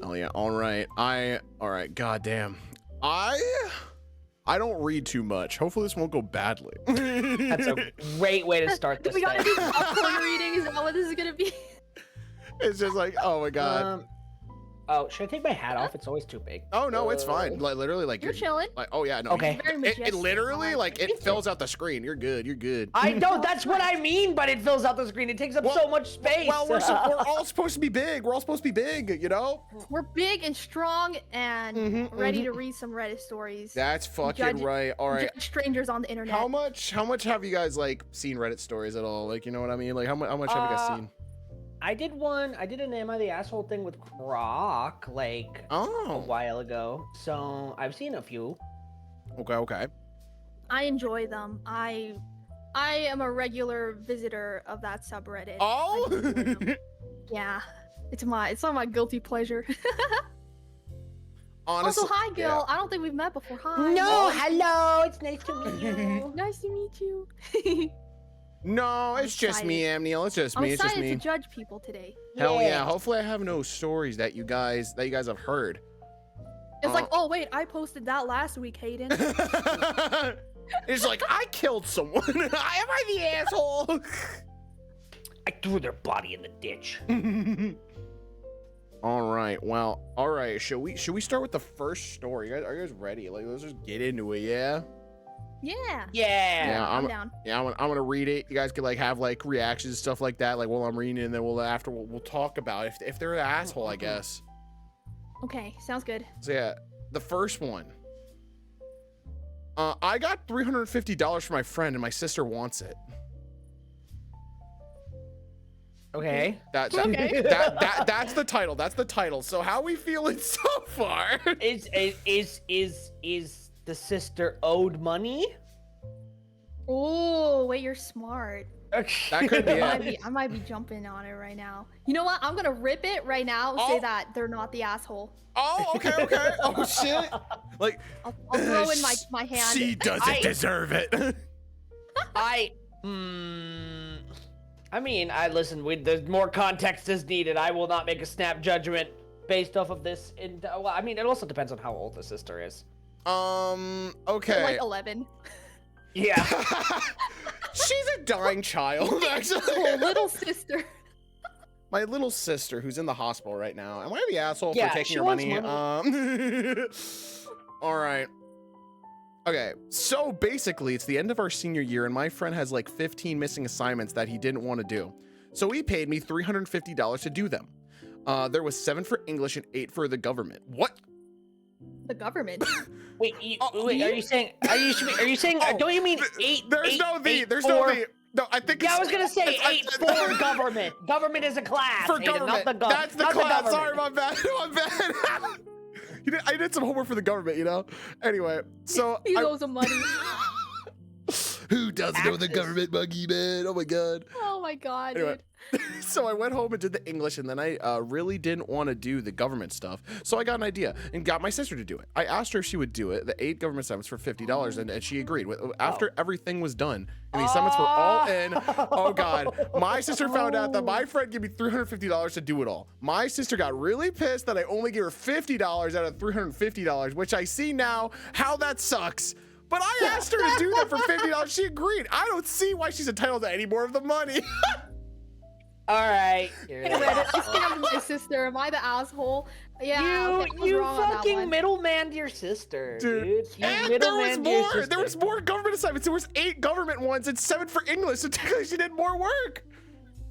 Oh yeah. All right. All right. Goddamn. I don't read too much. Hopefully this won't go badly. That's a great way to start this We gotta thing. do popcorn reading. Is that what this is gonna be? It's just like, oh my god. Oh, should I take my hat off? It's always too big. Oh no, it's fine. Like literally, like You're chilling. like, oh yeah, no. Okay. Very It majestic. literally, like, it Thank you. fills out the screen. You're good. You're good. I know, that's what I mean, but it fills out the screen. It takes up Well- so much space. Well, we're all supposed to be big. We're all supposed to be big, you know? We're big and strong and Mhm, ready to read some Reddit stories. That's fucking Judge- right. All right. Judge strangers on the internet. How much have you guys like seen Reddit stories at all? Like, you know what I mean? Like how much have you guys seen? I did an Am I the Asshole thing with Croc, like, a Oh. while ago. So, I've seen a few. Okay. I enjoy them. I am a regular visitor of that subreddit. Oh. I enjoy them. Yeah. It's not my guilty pleasure. Honestly. Also, hi, Gil. yeah. I don't think we've met before. Hi. Hello, it's nice to meet you. Nice to meet you. No, it's just me, Amneal. It's just I'm me. It's just excited me. to judge people today. Hell yeah. Hopefully I have no stories that you guys have heard. It's like, oh wait, I posted that last week, Hayden. It's like I killed someone. Am I the asshole? I threw their body in the ditch. All right. Well, all right. Should we start with the first story? Are you guys ready? Like, let's just get into it. Yeah. Yeah. Yeah. I'm down. Yeah. I'm gonna read it. You guys could like have like reactions, stuff like that. Like while I'm reading it, and then we'll talk about if they're an asshole, I guess. Okay, sounds good. So yeah, the first one. I got $350 for my friend, and my sister wants it. Okay. That's Okay. that's the title. That's the title. So how we feeling so far? Is the sister owed money? Oh, wait, you're smart. That could be it. I might be jumping on it right now. You know what? I'm gonna rip it right now and say Oh. that they're not the asshole. Oh, okay. Oh shit. Like I'll throw in my hand. she doesn't deserve it. I mean, listen. There's more context is needed. I will not make a snap judgment based off of this. And well, I mean, it also depends on how old the sister is. They're Okay. like 11. Yeah. She's a dying child, Oh, actually. little sister. My little sister, who's in the hospital right now. Am I the asshole Yeah, for taking she your wants money? All right. Okay, so basically, it's the end of our senior year, and my friend has like 15 missing assignments that he didn't want to do. So he paid me $350 to do them. There was 7 for English and 8 for the government. What? The government. Wait, Oh, wait. Are you saying? Are you saying? Oh, don't you mean eight? There's eight- no the. eight There's for- no the. No, I think. Yeah, I it's- was gonna say it's- eight for government. Government is a class. For Aiden, government. not the That's the not class. government. Sorry, my bad. My bad. I did some homework for the government, you know? Anyway, so. He I- owes him money. Who doesn't know the Taxes. government, Buggy, man? Oh my god. Oh my god, Anyway. dude. So I went home and did the English, and then I really didn't want to do the government stuff. So I got an idea and got my sister to do it. I asked her if she would do it, the 8 government assignments for $50, and she agreed. After everything was done, and the assignments were all in, oh god, my sister found out that my friend gave me $350 to do it all. My sister got really pissed that I only gave her $50 out of $350, which I see now how that sucks. But I asked her to do that for $50. She agreed. I don't see why she's entitled to any more of the money. All right. Hey, Reddit, I scammed my sister. Am I the asshole? Yeah. okay, I was you wrong on that fucking one. middlemaned your sister, Dude. dude. You And there was middlemaned your more. There sister. was more government assignments. There was 8 government ones and 7 for English. So technically, she did more work.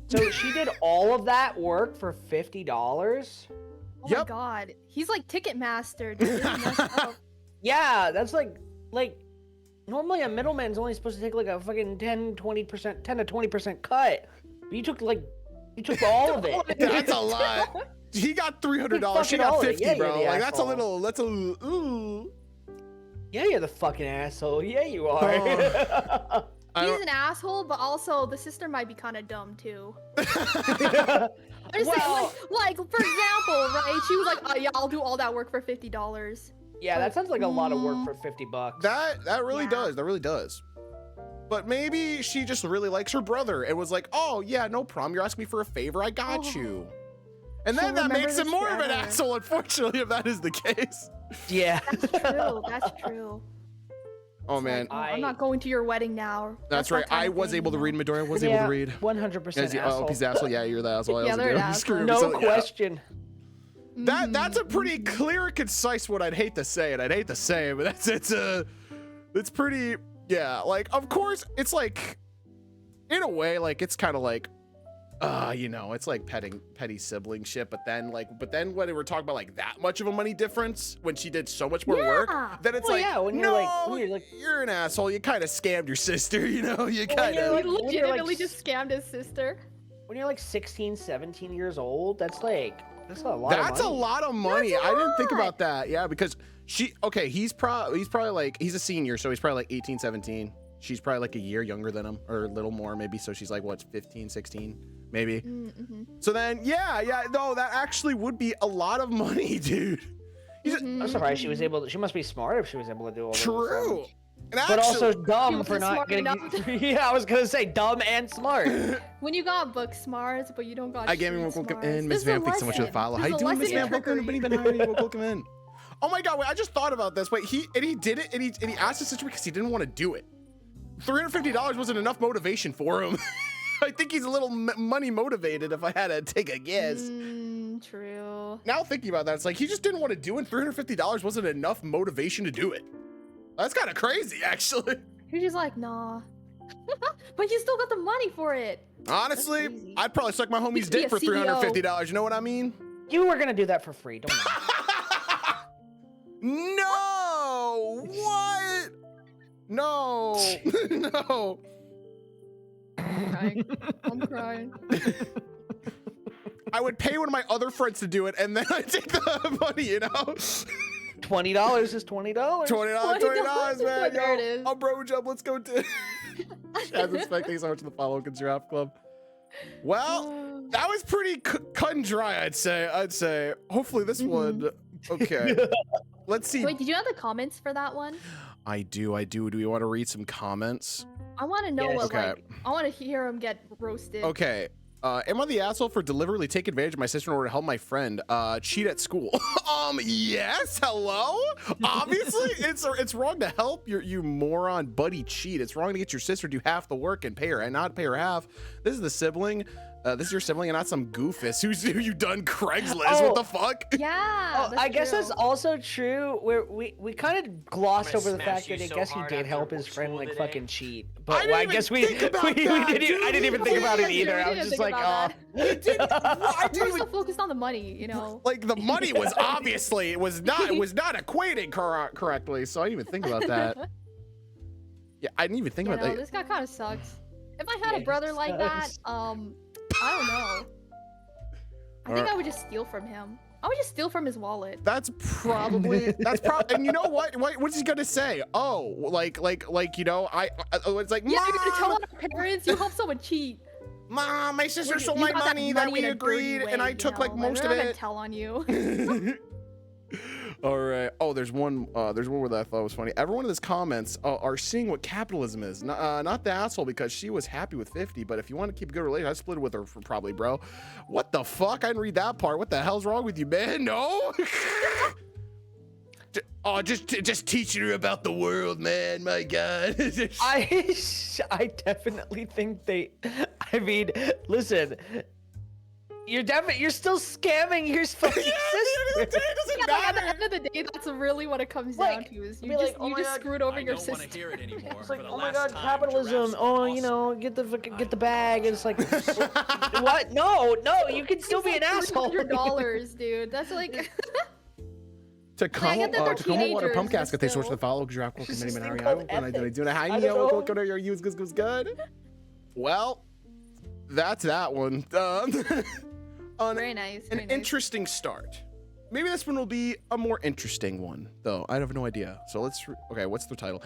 So she did all of that work for $50. Oh my Yep. god. He's like Ticketmaster, dude. He messed up. Yeah, that's like normally a middleman's only supposed to take like a fucking 10 to 20% cut. But you took all of it. That's a lot. He got $300. She Fucking all got of it. 50, Yeah, you're bro. the Like that's a asshole. little. That's a ooh. Yeah, you're the fucking asshole. Yeah, you are. Oh. I He's don't- an asshole, but also the sister might be kind of dumb too. I'm just Well- saying, like, for example, right? She was like, "Oh yeah, I'll do all that work for $50." Yeah, that sounds like a lot of work for $50. that really Yeah. does. That really does. But maybe she just really likes her brother and was like, "Oh yeah, no problem. You're asking me for a favor. I got Oh. you." And She'll then that remember makes him this more of an forever. asshole, unfortunately, if that is the case. Yeah. That's true. That's true. Oh man, Oh, I'm not going to your wedding now. that's that right. kind I of was thing, able to you read know? Midori. I was able to read. 100% Guys, asshole. oh, he's the asshole. Yeah, you're the asshole. Yeah, they're an He's screwing asshole. me. No So, yeah. question. That's a pretty clear and concise what I'd hate to say, and I'd hate to say it, but it's pretty, yeah, like, of course, it's like, in a way, like, it's kind of like, you know, it's like petty sibling shit, but then when we're talking about like that much of a money difference when she did so much more work, Yeah. then it's Well, like, yeah, when you're no, like- when you're like- you're an asshole. You kind of scammed your sister, you know, you Well, kind you're of. like- He when you're, legitimately like, just scammed his sister. When you're like 16, 17 years old, that's a lot That's of a money. lot of money. That's a I didn't think lot. about that. Yeah, because he's probably like, he's a senior, so he's probably like 18, 17. She's probably like a year younger than him, or a little more maybe. So she's like, what, 15, 16, maybe. Mm-hmm. So then, yeah, no, that actually would be a lot of money, dude. I'm surprised she was able to. She must be smart if she was able to do all those True. things. And But actually, also dumb wasn't for not smart getting. enough. Yeah, I was gonna say dumb and smart. When you got book smarts, but you don't got I gave him street welcome smarts. in, Miss This is a Van. Thanks so much for the lesson. follow. How This you is a doing, Miss lesson Van? to Welcome, trigger anybody? you. Welcome in. Oh my God, wait! I just thought about this. Wait, he did it, and he asked his sister because he didn't want to do it. $350 wasn't enough motivation for him. I think he's a little money motivated, if I had to take a guess. True. Now thinking about that, it's like he just didn't want to do it. $350 wasn't enough motivation to do it. That's kind of crazy, actually. He's just like, nah. But you still got the money for it. Honestly, crazy. I'd probably suck my homie's could be dick a for CEO. $350. You know what I mean? You were gonna do that for free, don't you? No! What? No! No! I'm crying. I'm crying. I would pay one of my other friends to do it, and then I take the money, you know? $20 is $20. $20, $20, man. There it Yo, is. I'll bro jump. Let's go to Shaz Respect. Thanks so much for the follow, Giraffe Club. Well, that was pretty cut and dry, I'd say. Hopefully this one. Okay. Let's see. Wait, did you have the comments for that one? I do. Do we want to read some comments? I want to know Yes. what, Okay. like, I want to hear him get roasted. Okay. Am I the asshole for deliberately taking advantage of my sister in order to help my friend cheat at school? Yes. Hello. Obviously, it's wrong to help you moron buddy cheat. It's wrong to get your sister to do half the work and pay her and not pay her half. This is the sibling. This is your sibling and not some goofus who you done Craigslist. Oh. What the fuck? Yeah. Oh, that's I guess true. that's also true. Where we kind of glossed I'm over the gonna fact smash that I you so guess he hard did after help his friend school like today. fucking cheat. I But didn't I even guess we think about we that, didn't. I didn't even think about it Yeah, either. we I was didn't just think like, about oh. You didn't. I didn't We're even so focused on the money, you know. like the money was obviously it was not equating correctly. So I didn't even think about that. Yeah, I didn't even think You about know, that. this guy kind of sucks. If I had Yeah, a brother he like that, sucks. I don't know. I think I would just steal from him. I would just steal from his wallet. That's probably and you know what? What's he gonna say? Oh, like you know, it's like Yeah, you're gonna tell Mom, our parents you help someone cheat. Mom, my sister You stole got my money that we in a dirty agreed, way, and I you took know? like most we're of not gonna it. tell on you. All right. Oh, there's one where that I thought was funny. Everyone in this comments are seeing what capitalism is. Not the asshole because she was happy with 50, but if you want to keep a good relationship, I split it with her for probably, bro. What the fuck? I didn't read that part. What the hell's wrong with you, man? No. Just teaching her about the world, man. My God. I definitely think they. I mean, listen. You're still scamming your fucking sister. It doesn't Yeah, like, at the matter. end of the day, that's really what it comes Like, down to. Is be you like, just oh you my just God, screwed over I your don't want to sister. hear it anymore. It's like, for the oh my last God, time, capitalism. giraffes are Oh, you awesome. know, get the bag. And it's like, what? No, you can still be an asshole. $300, dude. That's like. Tacoma get that they're Water Pump teenagers, Casket. but Thanks so much for still. the follow. Giraffe, welcome It's to this Mini thing Mario. called What can I do? ethics. Hi, I don't yo, know. welcome to your use good. Well, that's that one. Very nice. An Very nice. interesting start. Maybe this one will be a more interesting one, though. I have no idea. So okay, what's the title?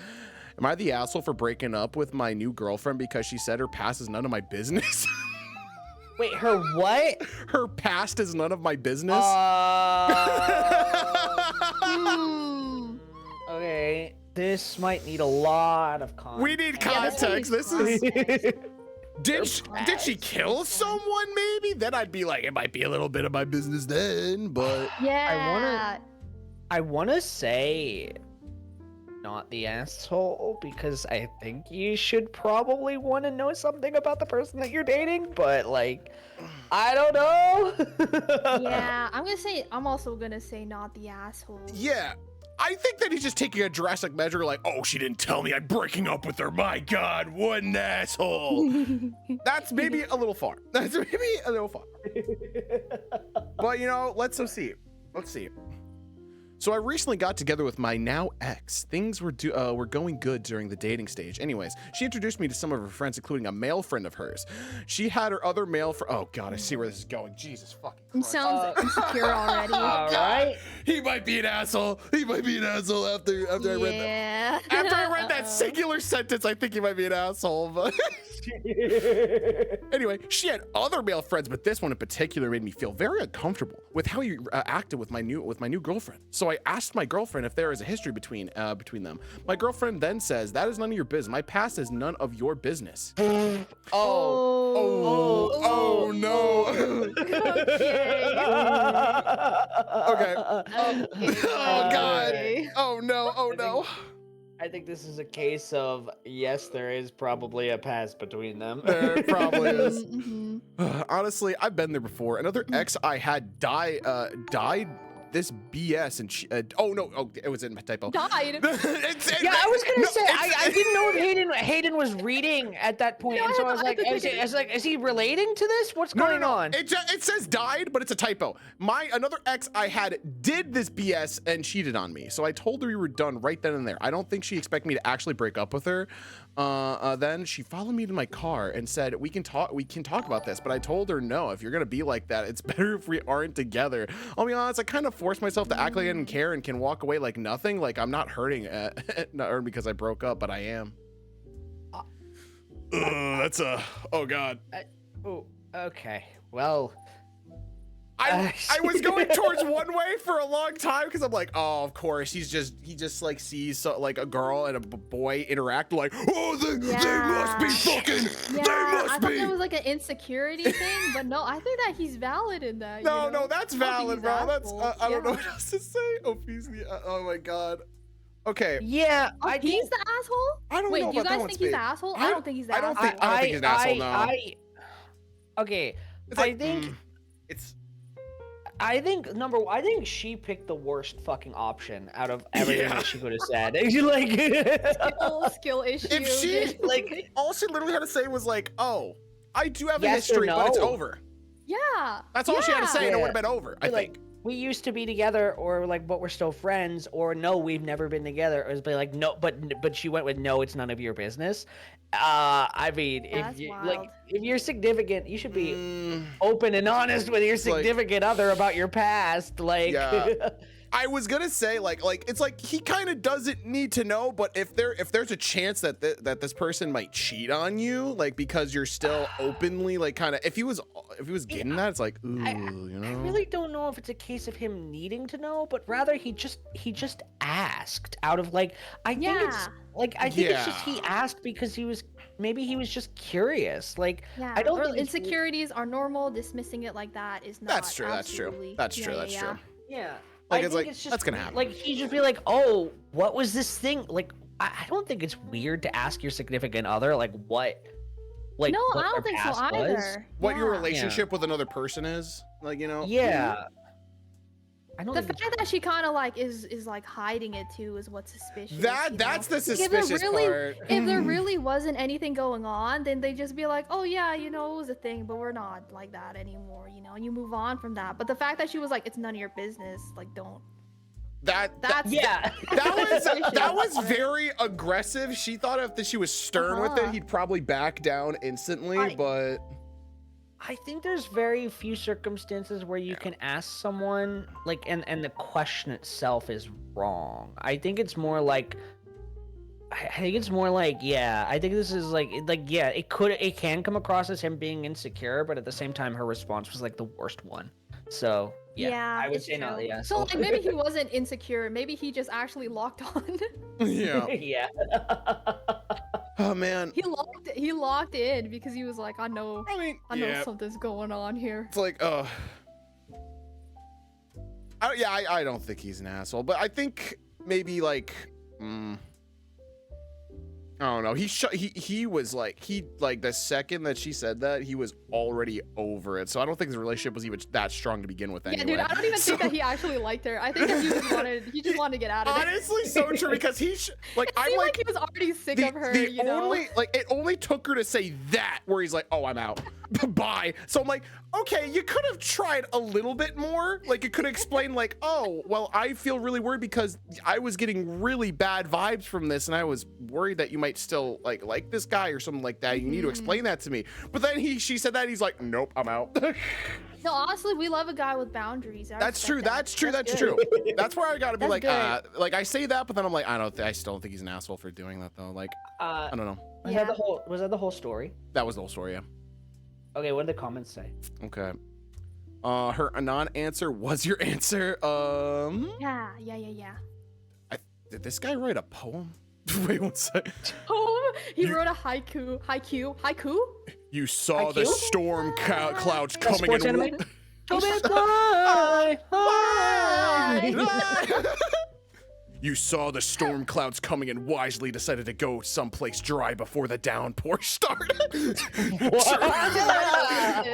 Am I the asshole for breaking up with my new girlfriend because she said her past is none of my business? Wait, her what? Her past is none of my business? Hmm. Okay, this might need a lot of context. We need Yeah, this one context. needs This is Did she kill someone? Maybe then I'd be like, it might be a little bit of my business then, but Yeah. I wanna say not the asshole because I think you should probably want to know something about the person that you're dating, but like I don't know. Yeah, I'm also gonna say not the asshole. yeah. I think that he's just taking a drastic measure, like, oh, she didn't tell me I'm breaking up with her. My God, what an asshole. That's maybe a little far. That's maybe a little far. But you know, let's see. Let's see. So I recently got together with my now ex. Things were going good during the dating stage. Anyways, she introduced me to some of her friends, including a male friend of hers. She had her other male friend. Oh God, I see where this is going. Jesus fucking It Christ. sounds insecure already. All right. He might be an asshole. He might be an asshole after I read that. Yeah. After I read that singular sentence, I think he might be an asshole. But anyway, she had other male friends, but this one in particular made me feel very uncomfortable with how he acted with my new girlfriend. So I asked my girlfriend if there is a history between them. My girlfriend then says, "That is none of your business. My past is none of your business." Oh no. Okay. Oh God. Oh no. I think this is a case of yes, there is probably a past between them. There probably is. Mhm. Honestly, I've been there before. Another ex I had died this BS and she, it was in my typo. Died. Yeah, I was gonna say I didn't know if Hayden was reading at that point, No, and so I I was like, is he relating to this? What's going on? It says died, but it's a typo. Another ex I had did this BS and cheated on me. So I told her we were done right then and there. I don't think she expected me to actually break up with her. Then she followed me to my car and said, we can talk about this. But I told her, no, if you're gonna be like that, it's better if we aren't together. I'll be honest, I kind of forced myself to act like I didn't care and can walk away like nothing. Like I'm not hurting, not hurting because I broke up, but I am. Oh God. Oh, okay. Well, I was going towards one way for a long time because I'm like, oh, of course, he just like sees like a girl and a boy interact, like, oh, they must be fucking, Yeah, they I must thought be. it was like an insecurity thing, but no, I think that he's valid in that. No, you know? that's I don't think valid, he's bro. That's asshole. I don't know Yeah. what else to say. Oh, oh my God. Okay, yeah, Oh, I he's think the asshole? I don't Wait, know do you about that guys one, think he's Spade. the asshole? I- I don't think he's the I don't asshole. think he's an asshole, no. Okay, it's like, I think it's I think she picked the worst fucking option out of everything Yeah. that she could have said. You like, skill issue. if she dude. like all she literally had to say was like, oh, I do have a Yes or history, but it's no? over. Yeah. That's all she had to say, and it Yeah. would have been over. I like, think. we used to be together, or like, but we're still friends, or no, we've never been together. Or it's be like, no, but she went with no, it's none of your business. I mean, That's wild. if you're significant, you should be Mm, open and honest with your It's like- significant other about your past. Like, Yeah. I was gonna say like it's like he kind of doesn't need to know, but if there's a chance that that this person might cheat on you, like because you're still openly like kind of if he was getting that, it's like ooh, you know. I really don't know if it's a case of him needing to know, but rather he just asked out of like I think it's Yeah. like I think it's just Yeah. he asked because he was just curious. Like Yeah. I don't or think it's- insecurities are normal. Dismissing it like that is not. That's true. That's true. absolutely- That's true. Yeah, That's yeah, true. Yeah. Like, I it's think like, it's just that's gonna happen. Like he just be like, "Oh, what was this thing?" Like I don't think it's weird to ask your significant other like what No, what I their don't think so past was. either. What your Yeah. relationship with another person is, like you know. Yeah. I don't The think it's- fact that she kind of like is like hiding it too is what's suspicious. That's the Like, if there suspicious really- part. If there really wasn't anything going on, then they just be like, oh yeah, you know, it was a thing, but we're not like that anymore, you know, and you move on from that. But the fact that she was like, it's none of your business, like don't. That's Yeah. That was very aggressive. She thought if she was stern with Uh-huh. it, he'd probably back down instantly. But I think there's very few circumstances where you can ask someone like and the question itself is wrong. I think it's more like I think it's more like yeah, I think this is like yeah, it can come across as him being insecure, but at the same time her response was like the worst one. So yeah, I would it's say not true. the So asshole. like maybe he wasn't insecure, maybe he just actually locked on. yeah. yeah. Oh man. He locked in because he was like, I know I mean, yeah. something's going on here. It's like, I don't think he's an asshole, but I think maybe like, I don't know. He was like, the second that she said that, he was already over it. So I don't think his relationship was even that strong to begin with anyway. Yeah, dude, I don't even think that he actually liked her. I think that he just wanted to get out of it. Honestly, so true, because It seemed like he was already sick of her, you know? It only took her to say that where he's like, oh, I'm out. Bye. So I'm like, okay, you could have tried a little bit more. Like, you could explain like, oh, well, I feel really worried because I was getting really bad vibes from this and I was worried that you might still like this guy or something like that. You need to explain that to me. But then she said that, he's like, nope, I'm out. No, honestly, we love a guy with boundaries. That's true. That's true. That's good. true. That's where I gotta be That's like, like I say that, but then I'm like, I still don't think he's an asshole for doing that though. Like, I don't know. Was that the whole story? That was the whole story, yeah. Okay, what did the comments say? Okay. Her non-answer was your answer. Yeah. Did this guy write a poem? Wait one sec. Oh, he wrote a haiku. You saw the Haiku? storm clouds That's coming sports in. anime? Bye. You saw the storm clouds coming and wisely decided to go someplace dry before the downpour started.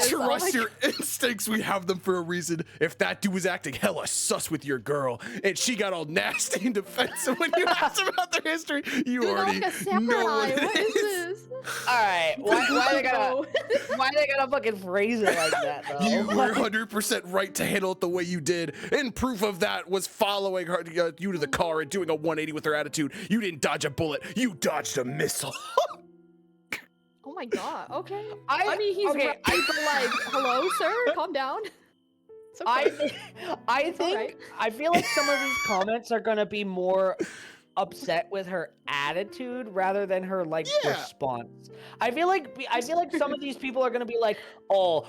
Trust your instincts. We have them for a reason. If that dude was acting hella sus with your girl and she got all nasty and defensive when you asked about their history, you already like a samurai. know what it What is is. this? All right, why they gotta fucking phrase it like that though? You were 100% right to handle it the way you did. And proof of that was following her, you to the car and doing a 180 with her attitude. You didn't dodge a bullet. You dodged a missile. Oh my god. Okay. I mean, he's okay, right, but like, hello, sir, calm down. It's okay. I think alright. I feel like some of these comments are gonna be more upset with her attitude rather than her Yeah. response. I feel like some of these people are gonna be like, oh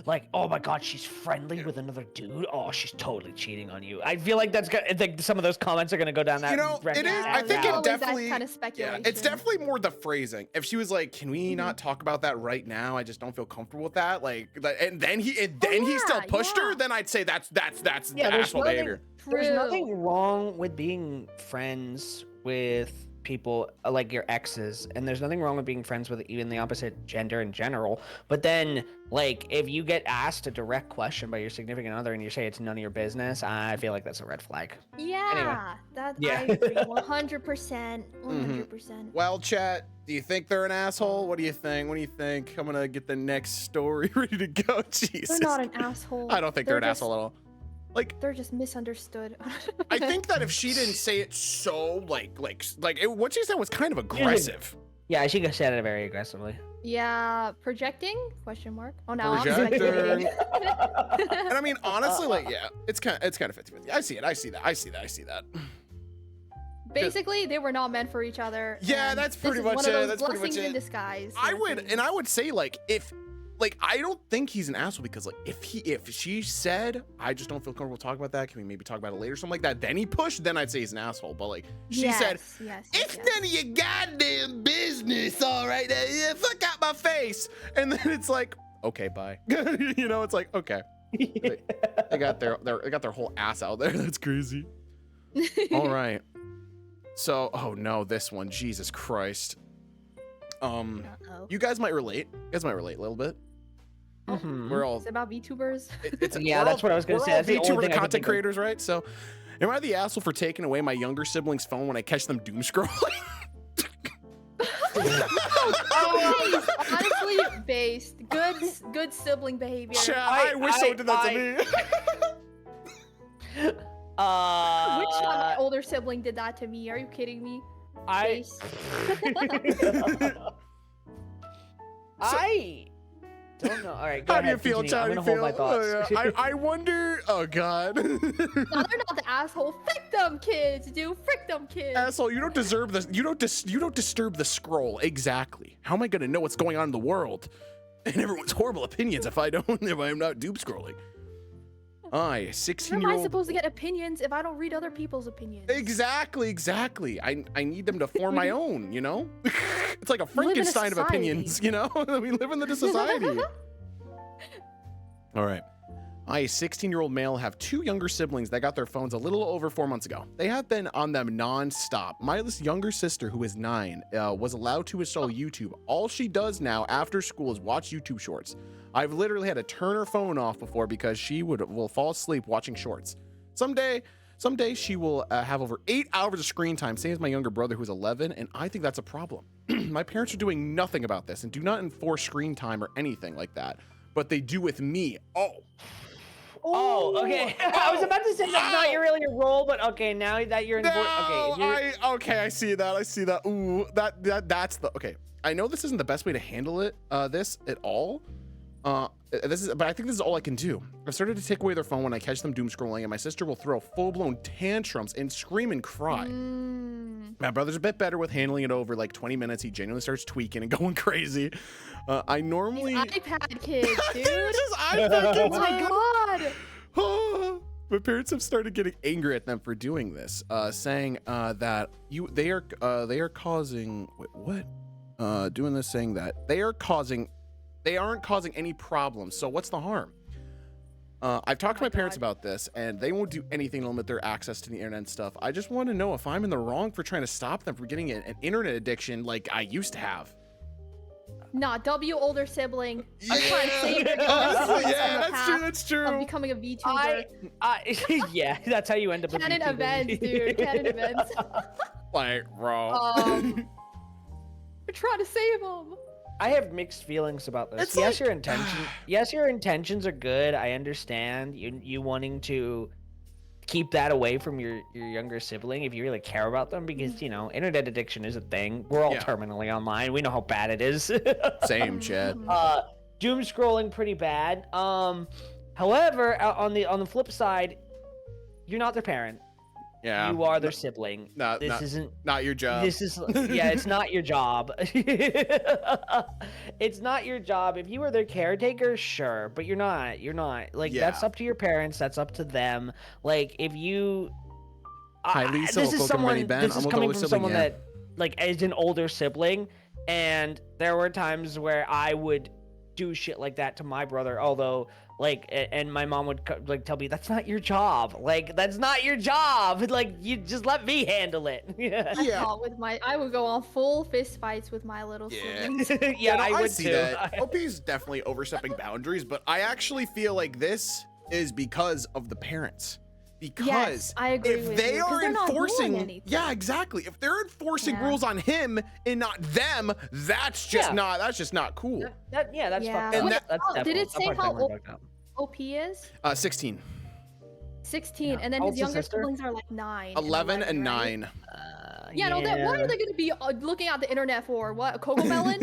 my god, she's friendly with another dude. Oh, she's totally cheating on you. I feel like I think some of those comments are gonna go down that. You know, it is. I think Yeah, it always that definitely. kind of speculation. Yeah, it's definitely more the phrasing. If she was like, "Can we not talk about that right now? I just don't feel comfortable with that." And then he still pushed her. Then I'd say that's Yeah, there's asshole nothing- behavior. There's True. nothing wrong with being friends with people like your exes, and there's nothing wrong with being friends with even the opposite gender in general. But then, like, if you get asked a direct question by your significant other and you say it's none of your business, I feel like that's a red flag. Yeah, Yeah. I agree. 100%. 100%. Well, chat, do you think they're an asshole? What do you think? What do you think? I'm gonna get the next story ready to go. Jesus. They're not an asshole. I don't think they're an just- asshole at all. Like, They're just misunderstood. I think that if she didn't say it so what she said was kind of aggressive. Yeah, she said it very aggressively. Yeah, projecting? Question mark. Oh, now I'm Projecting. speculating. And I mean, honestly, like, yeah, it's kind of 50-50. I see it. I see that. Basically, they were not meant for each other. Yeah, and that's this pretty is much one of it. those That's pretty much blessings in it. disguise. I sort of thing. would say, like, I don't think he's an asshole because, like, if she said, I just don't feel comfortable talking about that, can we maybe talk about it later, something like that, then he pushed, then I'd say he's an asshole. But, like, she said, yes, it's yes. none of your goddamn business, all right? Yeah, fuck out my face. And then it's like, okay, bye. You know, it's like, okay. They got their whole ass out there. That's crazy. All right. So, oh no, this one, Jesus Christ. Uh-oh. You guys might relate. You guys might relate a little bit. Mhm. We're all It's about VTubers. Yeah, we're that's all- what I was gonna we're say. all That's the only VTuber thing I could content think of. creators, right? So, am I the asshole for taking away my younger sibling's phone when I catch them doom scrolling? Based, honestly, based. Good sibling behavior. Chat, I wish someone did that to me. Which my older sibling did that to me? Are you kidding me? I don't know. All right, go How do you ahead, feel, continue. Chad? I'm How do you gonna hold feel? my thoughts. Oh, yeah. I wonder. Oh God. No, they're not the asshole. Frick them kids, dude. Frick them kids. Asshole, you don't deserve this. You don't disturb the scroll. Exactly. How am I gonna know what's going on in the world? And everyone's horrible opinions if I'm not doom scrolling. I, How am I 16-year-old. supposed to get opinions if I don't read other people's opinions? Exactly. I need them to form my own, you know? It's like a We live in a Frankenstein of society. opinions, you know? We live in the society. All right. I, a 16-year-old male, have 2 younger siblings that got their phones a little over 4 months ago. They have been on them non-stop. My younger sister, who is 9, was allowed to install YouTube. All she does now after school is watch YouTube shorts. I've literally had to turn her phone off before because she will fall asleep watching shorts. Someday she will have over 8 hours of screen time, same as my younger brother who's 11, and I think that's a problem. My parents are doing nothing about this and do not enforce screen time or anything like that, but they do with me. Oh, okay. I was about to say that's not really your role, but okay, now that you're in Okay, I see that. Ooh, that's the okay. I know this isn't the best way to handle it, this at all. But I think this is all I can do. I've started to take away their phone when I catch them doom scrolling, and my sister will throw full-blown tantrums and scream and cry. My brother's a bit better with handling it over like 20 minutes. He genuinely starts tweaking and going crazy. I normally iPad kids, dude. It's just iPad kids, Oh my god. My parents have started getting angry at them for doing this, saying that they are causing doing this, saying that they aren't causing any problems. So what's the harm? I've talked to my parents about this, and they won't do anything to limit their access to the internet and stuff. I just want to know if I'm in the wrong for trying to stop them from getting an internet addiction like I used to have. Nah, W older sibling. Yeah, I'm trying to save your guys that's true. of becoming a VTuber. Yeah, that's how you end up. Canon a VTuber. events, dude. Canon events. Like, bro. We're trying to save them. I have mixed feelings about this. It's Yes, like- your intentions are good. I understand you wanting to keep that away from your younger sibling if you really care about them, because internet addiction is a thing. We're all Yeah. terminally online. We know how bad it is. Same, Chad. Doom scrolling pretty bad. However, on the flip side, you're not their parent. Yeah. You are their sibling. This isn't not your job. This is it's not your job. It's not your job. If you were their caretaker, sure, but you're not. Like that's Yeah. up to your parents. That's up to them. Like if you Hi, Lisa. this is Welcome, someone. Rennie Ben. This I'm is with coming older from sibling, someone yeah. that like is an older sibling, and there were times where I would do shit like that to my brother, although and my mom would tell me that's not your job. Like that's not your job. Like you just let me handle it. Yeah. I would go on full fist fights with my little Yeah. siblings. Yeah, No, I would see too. that. OP's definitely overstepping boundaries, but I actually feel like this is because of the parents. Because Yes, I agree if with they you, 'cause are they're not doing enforcing, anything. yeah, exactly. If they're enforcing Yeah. rules on him and not them, that's just Yeah. not. That's just not cool. That's Yeah. fucked And up. that- That's Did definitely- it say that part's how definitely old fucked up. OP is? 16, 16, Yeah. and then How his old's his younger sister? siblings are like 9. 11, and right? 9. Yeah, no, what are they gonna be looking at the internet for? What, a Cocomelon?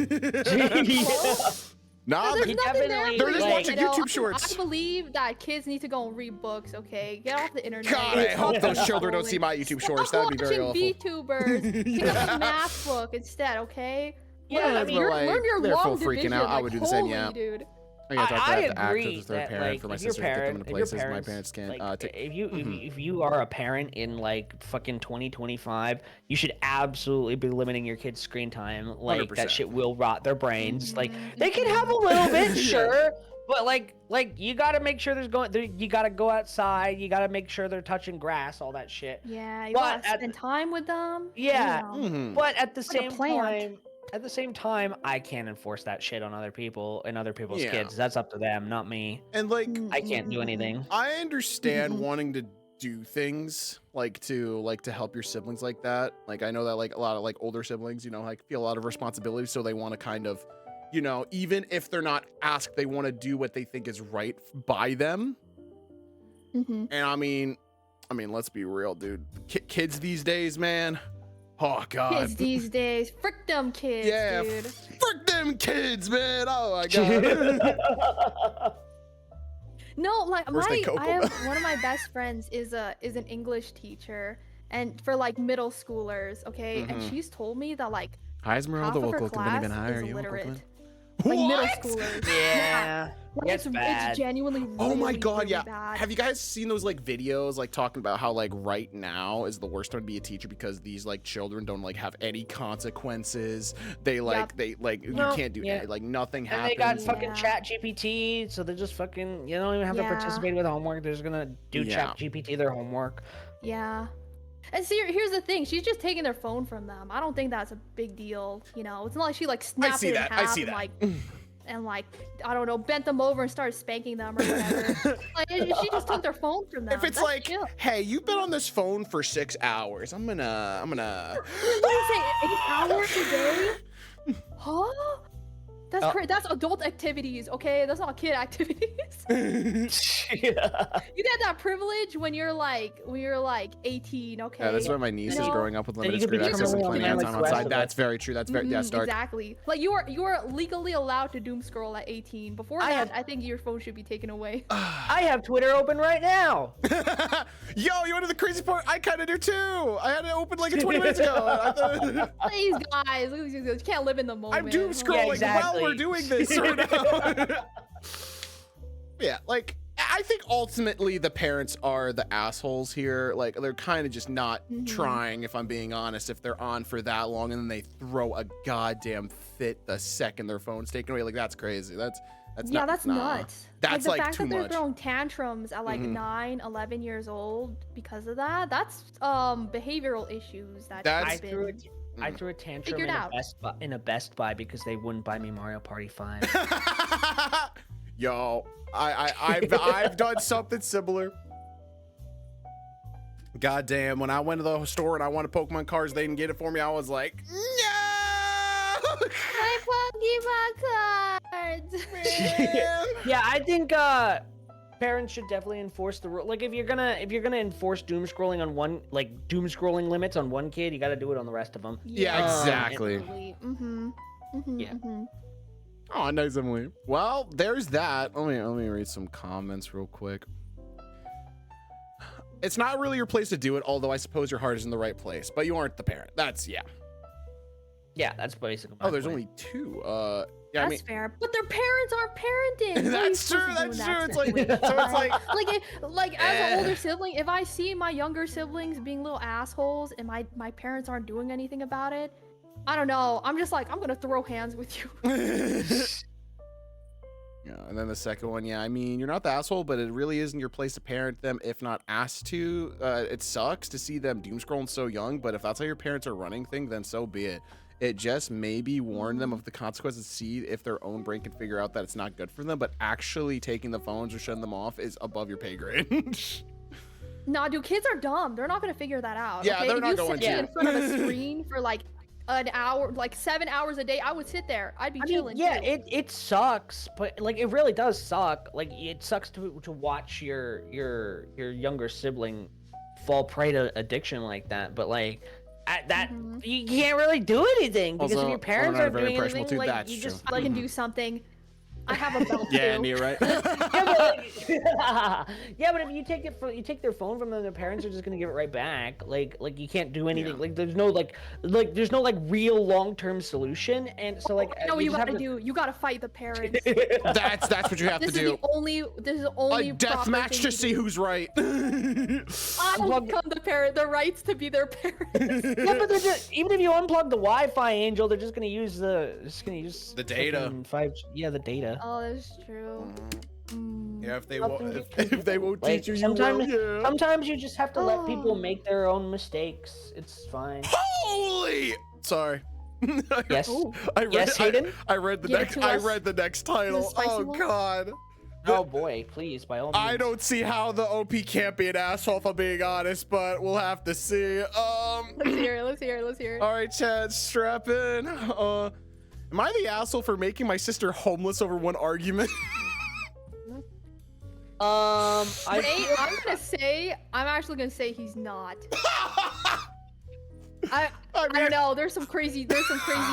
Nah, There's He nothing there. definitely- they're just like, watching YouTube shorts. I believe that kids need to go and read books, okay? Get off the internet. God, I hope Stop those children don't see my YouTube shorts. That'd be very awful. watching VTubers. Pick up a math book instead, okay? Yeah, I mean, learn your they're full long freaking division. out. I Like, would do the same, holy, yeah. dude. I gotta talk to I the actor, agree the third that, parent, like, for my if your sister to get them parent- into if your places my parents can't. like, take. if you are a parent in like fucking 2025, you should absolutely be limiting your kids' screen time. Like 100%. that shit will rot their brains. Like Mhm, they can have a little bit, Yeah. sure, but like you gotta make sure you gotta go outside. You gotta make sure they're touching grass, all that shit. Yeah, you But gotta at spend time with them. Yeah. you know. Mhm. But at the Like a same plant. time, I can't enforce that shit on other people and other people's Yeah. kids. That's up to them, not me. And like, I can't do Mhm. anything. I understand Mhm. wanting to do things like to help your siblings like that. Like I know that like a lot of like older siblings, like feel a lot of responsibility, so they want to kind of, even if they're not asked, they want to do what they think is right by them. Mhm. And I mean, let's be real, dude. Kids these days, man. Oh God. Kids these days, frick them kids, Yeah, dude. Frick them kids, man. Oh my God. No, like Where's the I Cocoa have Bell? one of my best friends is an English teacher, and for like middle schoolers, okay. And Mhm. she's told me that like Hi, Esmeralda. half of her Welcome class even higher. is You illiterate. welcome. Like middle What? schoolers. Yeah. Like, It's bad. it's genuinely really, Oh my god, really yeah. bad. Have you guys seen those like videos like talking about how like right now is the worst time to be a teacher because these like children don't like have any consequences. They like No, you can't do yeah. any, like nothing And they happens. got fucking Yeah. Chat GPT, so they're just fucking. You don't even have to Yeah. participate with homework. They're just gonna do Yeah. Chat GPT their homework. Yeah. And see, here's the thing. She's just taking their phone from them. I don't think that's a big deal. You know, it's not like she like snapped see it in that, I half see and that. like, and like, I don't know, bent them over and started spanking them or whatever. Like, she just took their phone from them. If it's That's like, chill. hey, you've been on this phone for 6 hours. I'm gonna What do you say? 8 hours a day? Huh? That's Oh. That's adult activities, okay? That's not kid activities. Yeah. You get that privilege when you're like 18, okay? Yeah, that's why my niece is No. growing up with Then you limited could be screen access and terminally plenty of on time like the rest outside. of That's us. very true. That's very Mhm, Stark. exactly. Like you are legally allowed to doom scroll at 18. Before I that, have- I think your phone should be taken away. I have Twitter open right now. Yo, you want to the crazy part? I kind of do too. I had it open like 20 minutes ago. I thought- Please, guys, you can't live in the moment. I'm doom scrolling while we're exactly. doing this right now. Yeah, like I think ultimately the parents are the assholes here. Like they're kind of just not Mhm. trying, if I'm being honest, if they're on for that long and then they throw a goddamn fit the second their phone's taken away. Like that's crazy. That's Yeah, not, that's nah. nuts. That's the like fact too that they're much. throwing tantrums at like Mhm. 9, 11 years old because of that. That's behavioral issues that That's- I have threw been. it. I threw a tantrum Figured in out. a Best Buy because they wouldn't buy me Mario Party 5. Yo, I've done something similar. Goddamn, when I went to the store and I wanted Pokemon cards, they didn't get it for me. I was like, no! My Pokemon cards. Man. Yeah, I think parents should definitely enforce the rule. Like if you're gonna enforce doom scrolling on one, like doom scrolling limits on one kid, you got to do it on the rest of them. Yeah, exactly. Mm-hmm. Mm-hmm. Yeah. Mm-hmm. Oh, nice, Emily. Well, there's that. Let me read some comments real quick. It's not really your place to do it, although I suppose your heart is in the right place, but you aren't the parent. That's Yeah, that's basically. Oh, there's my only point. 2. That's I mean, fair, but their parents aren't parenting. What are you that's true. supposed to do That's in true. that It's like, situation? so it's like, like as an older sibling, if I see my younger siblings being little assholes and my parents aren't doing anything about it, I don't know. I'm just like, I'm gonna throw hands with you. yeah. And then the second one, yeah. I mean, you're not the asshole, but it really isn't your place to parent them if not asked to. It sucks to see them doom scrolling so young, but if that's how your parents are running things, then so be it. It just maybe warn them of the consequences, see if their own brain can figure out that it's not good for them, but actually taking the phones or shutting them off is above your pay grade. Nah, dude, kids are dumb. They're not gonna figure that out. Yeah, okay? they're if not you going sit me to. in front of a screen for like an hour, like 7 hours a day, I would sit there. I'd be I mean, chilling. yeah, too. it sucks, but like it really does suck. Like it sucks to watch your younger sibling fall prey to addiction like that. But like at that Mhm. you can't really do anything because Also, if your parents not aren't very doing impressionable anything, too, like that's you true. just I like can do something. I have a belt Yeah, too. Nia, right? yeah, but yeah, but if you take their phone from them, their parents are just gonna give it right back. Like you can't do anything. Yeah. Like there's no real long term solution. And so like You know what you just gotta have do? You gotta fight the parents. That's what you have This to is do. the only. This is the only. A death proper match thing to see do. who's right. I will Unplug- become the parent. The rights to be their parents. Yeah, but they're just, even if you unplug the Wi-Fi, Angel, they're just gonna use the data. fucking 5G. Yeah, the data. Oh, that's true. Mm. Yeah, if they Nothing won't, you if, can if they won't Like, teach you, you sometimes, will. Yeah. sometimes you just have to let people Oh. make their own mistakes. It's fine. Holy! Sorry. Yes. Ooh. I read, Yes, Hayden? I read the Give it next. to I us. read the next title. spicy Oh one? God. Oh boy, please, by all means. I don't see how the OP can't be an asshole if I'm being honest, but we'll have to see. Let's hear it. Let's hear it. Let's hear it. All right, Chad, strap in. Am I the asshole for making my sister homeless over one argument? Nate, I'm actually gonna say he's not. I don't know. There's some crazy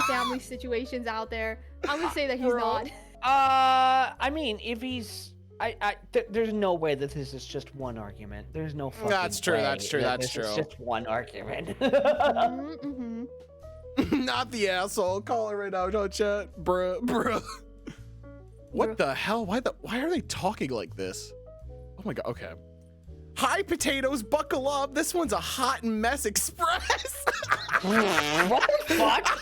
family situations out there. I'm gonna say that he's Bro. not. I mean, if he's, there's no way that this is just one argument. There's no fucking That's true, way that's true, that that's this is true. just one argument. Mm-hmm. Not the asshole. Call it right now. Don't chat, bruh. What the hell? Why are they talking like this? Oh my god. Okay. Hi, potatoes, buckle up. This one's a hot mess express. What the fuck?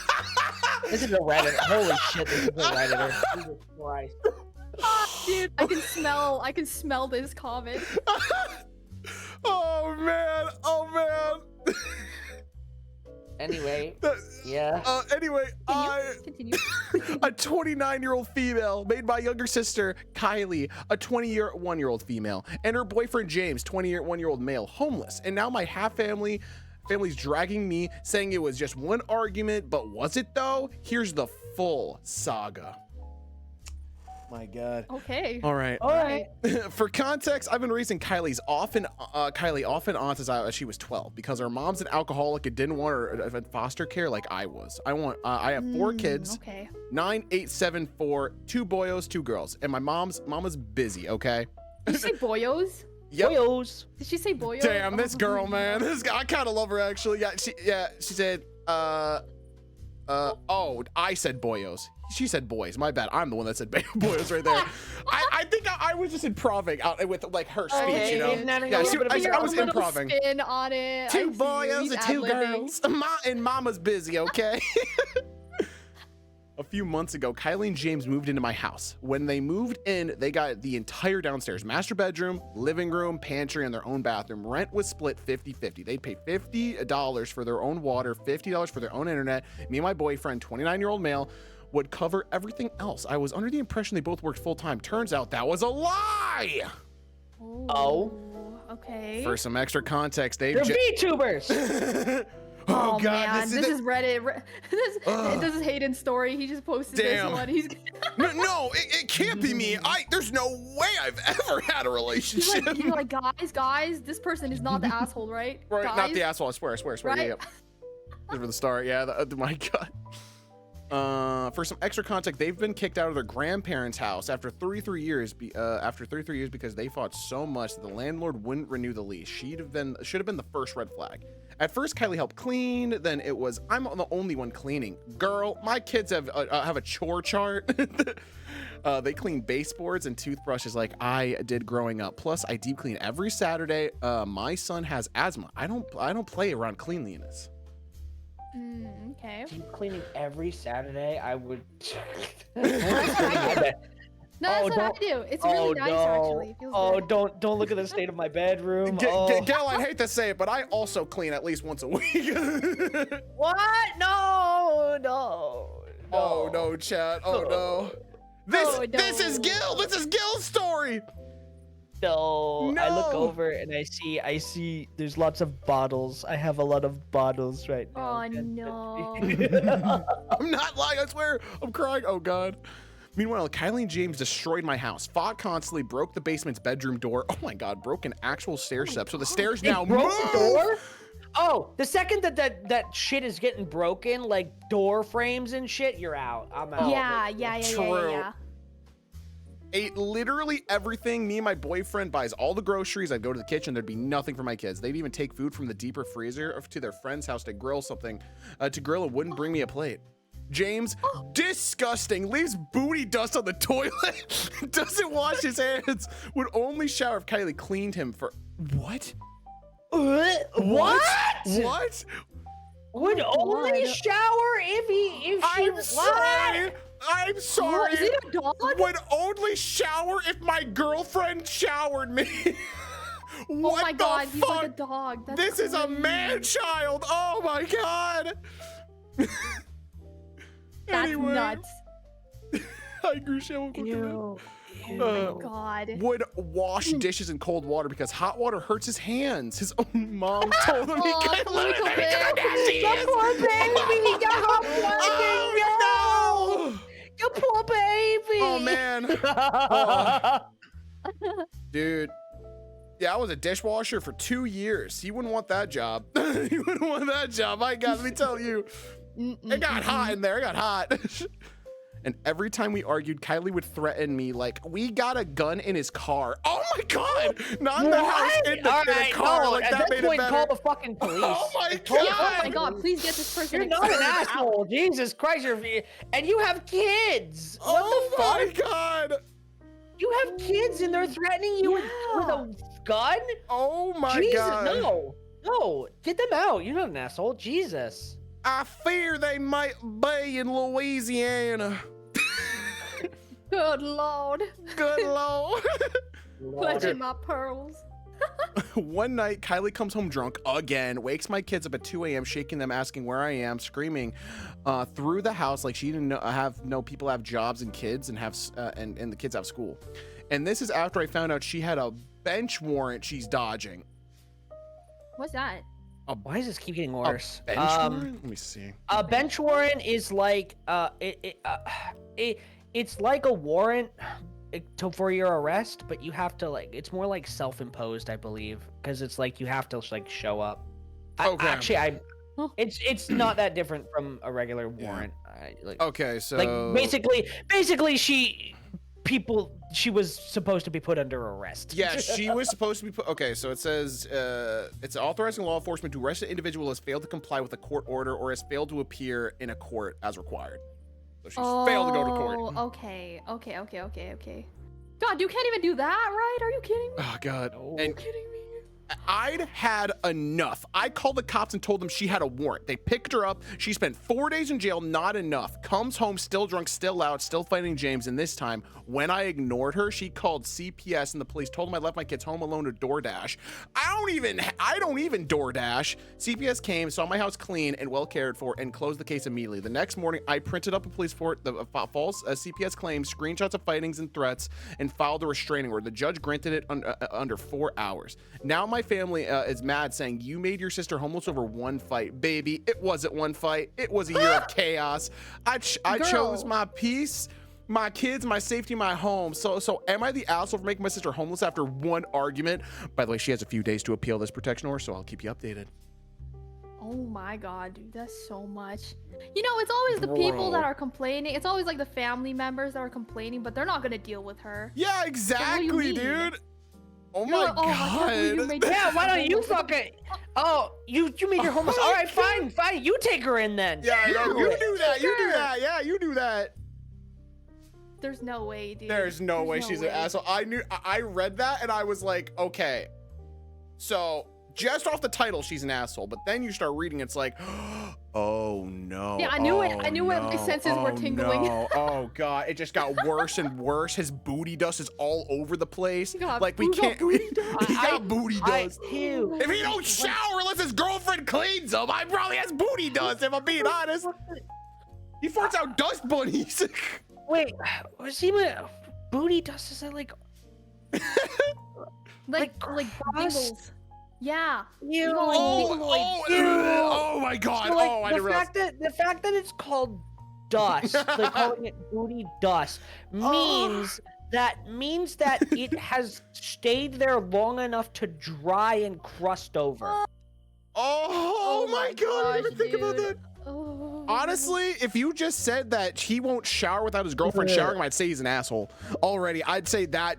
This is a Redditor. Holy shit, this is a Redditor. Jesus Christ. Dude, I can smell this comment. Oh man. Oh man. Anyway, yeah. Anyway, Continue. a 29-year-old female made my younger sister Kylie a 21-year-old female, and her boyfriend James, 21-year-old male, homeless. And now my family's dragging me, saying it was just one argument, but was it though? Here's the full saga. My God. Okay. All right. All right. For context, I've been raising Kylie off and on since she was 12 because her mom's an alcoholic and didn't want her in foster care like I was. I have 4 kids. Okay. 9, 8, 7, 4, 2 boyos, 2 girls, and my mama's busy. Okay. Did you say boyos? Yep. Boyos. Did she say boyos? Damn, this Oh, girl, man. This guy, I kind of love her actually. She said, oh, I said boyos. She said boys. My bad. I'm the one that said boyos right there. I think I was just improving out with like her speech, Okay, you know. yeah, I was Little improving. Spin on it. 2 I see you. boyos He's and 2 ad-libbing. girls. And mama's busy, okay? A few months ago, Kylie and James moved into my house. When they moved in, they got the entire downstairs, master bedroom, living room, pantry, and their own bathroom. Rent was split 50-50. They'd pay $50 for their own water, $50 for their own internet. Me and my boyfriend, 29-year-old male, would cover everything else. I was under the impression they both worked full-time. Turns out that was a lie! Oh. Okay. For some extra context, they've They're VTubers. Oh, God, man, this is Reddit. This is Hayden's story. He just posted Damn. this one. He's No, it can't be me. There's no way I've ever had a relationship. he's like, guys, this person is not the asshole, right? Right, guys? not the asshole. I swear. Right? Yeah. These were the start. Yeah. My God. For some extra context, they've been kicked out of their grandparents' house after 33 years. Because they fought so much that the landlord wouldn't renew the lease. Should have been the first red flag. At first, Kylie helped clean. Then it was I'm the only one cleaning. Girl, my kids have a chore chart. They clean baseboards and toothbrushes like I did growing up. Plus, I deep clean every Saturday. My son has asthma. I don't play around cleanliness. Okay. Deep cleaning every Saturday. I would. No, that's what I do. It's really nice, actually. It feels good. Don't look at the state of my bedroom. Gail, I hate to say it, but I also clean at least once a week. What? No. Oh no, chat. Oh no. This is Gil. This is Gil's story. No. I look No. over and I see there's lots of bottles. I have a lot of bottles right now. Oh, no. I'm not lying. I swear. I'm crying. Oh god. Meanwhile, Kylie and James destroyed my house, fought constantly, broke the basement's bedroom door. Oh my god, broke an actual stair step. So the stairs They now broke move. the door? Oh, the second that shit is getting broken, like door frames and shit, you're out. I'm out. Yeah. True. Ate literally everything. Me and my boyfriend buys all the groceries. I'd go to the kitchen. There'd be nothing for my kids. They'd even take food from the deeper freezer to their friend's house to grill something. To grill and wouldn't bring me a plate. James, disgusting, leaves booty dust on the toilet, doesn't wash his hands, would only shower if Kylie cleaned him for what? What? What? Would only shower if she I'm sorry. I'm sorry. Is it a dog? Would only shower if my girlfriend showered me. What Oh my the god, he's like a fuck? dog. That's This is a crazy. man-child. Oh my god. That's Anyway. nuts. Hi, Grusha. Ew. Oh my god. Would wash dishes in cold water because hot water hurts his hands. His own mom told him he Oh, couldn't poor let it little because of nasty Your hands. poor baby. Your Oh, no. Your poor baby. Oh man. Dude. Yeah, I was a dishwasher for 2 years. He wouldn't want that job. He wouldn't want that job. My God, let me tell you. It got hot in there. It got hot. And every time we argued, Kylie would threaten me like, we got a gun in his car. Oh my God! Not in the house, in the car. No, like, at that this made point, it better. call the fucking police. Oh my Oh my God! god, please get this person You're not an exposed. asshole. Jesus Christ, and you have kids. What Oh the my fuck? God! You have kids and they're threatening you with a gun? Oh my Jesus, God! no, get them out. You're not an asshole. Jesus. I fear they might be in Louisiana. Good lord. Good Lord. Clutching my pearls. One night, Kylie comes home drunk again, wakes my kids up at 2 a.m., shaking them, asking where I am, screaming through the house like she didn't know people have jobs and kids and have and the kids have school. And this is after I found out she had a bench warrant she's dodging. What's that? Why does this keep getting worse? Bench warrant? Let me see. A bench warrant is like it's like a warrant for your arrest, but you have to it's more like self-imposed, I believe, because it's like you have to like show up. Okay. It's not that different from a regular warrant. Okay, so Basically she was supposed to be put under arrest. yeah, she was supposed to be put. Okay, so it says it's authorizing law enforcement to arrest an individual who has failed to comply with a court order or has failed to appear in a court as required. So she's failed to go to court. Okay. God, you can't even do that, right? Are you kidding me? Oh God. Oh. Are you And kidding me? I'd had enough. I called the cops and told them she had a warrant. They picked her up. She spent 4 days in jail, not enough. Comes home still drunk, still out, still fighting James. And this time, when I ignored her, she called CPS and the police told them I left my kids home alone to DoorDash. I don't even DoorDash. CPS came, saw my house clean and well cared for, and closed the case immediately. The next morning, I printed up a police report, the false CPS claims, screenshots of fightings and threats, and filed a restraining order. The judge granted it under 4 hours. Now my family is mad, saying you made your sister homeless over one fight. Baby, it wasn't one fight. It was a year of chaos. I chose my peace, my kids, my safety, my home. So am I the asshole for making my sister homeless after one argument? By the way, she has a few days to appeal this protection order, so I'll keep you updated. Oh my god, dude, that's so much. You know, it's always the people that are complaining. It's always like the family members that are complaining, but they're not gonna deal with her. Yeah, exactly, mean? dude. Oh You're my like, oh, I can't believe you God. made Yeah, why don't you homeless." fucking? Oh, you made her homeless. All right, fine. You take her in then. Yeah, you do do it. that. You do that. Yeah, you do that. There's no way, dude. There's no way no she's way. an asshole. I read that and I was like, okay. So just off the title, she's an asshole. But then you start reading, it's like, oh no. Yeah, I knew it. oh, I knew it. My no, senses were oh, tingling. No. Oh god, it just got worse and worse. His booty dust is all over the place. He got- Like we he got can't. booty dust. He got booty dust. Ew. If he don't shower unless his girlfriend cleans him, I probably has booty dust. If I'm being honest, he farts out dust bunnies. Wait, was he booty dust? Is that like? like crust? dingles. Yeah. Ew. Oh my god. So, like, Oh, I didn't realize. the fact that it's called dust, like calling it booty dust, means that it has stayed there long enough to dry and crust over. Oh my god, I didn't even think about dude. that. Oh. Honestly, if you just said that he won't shower without his girlfriend showering, I'd say he's an asshole. Already, I'd say that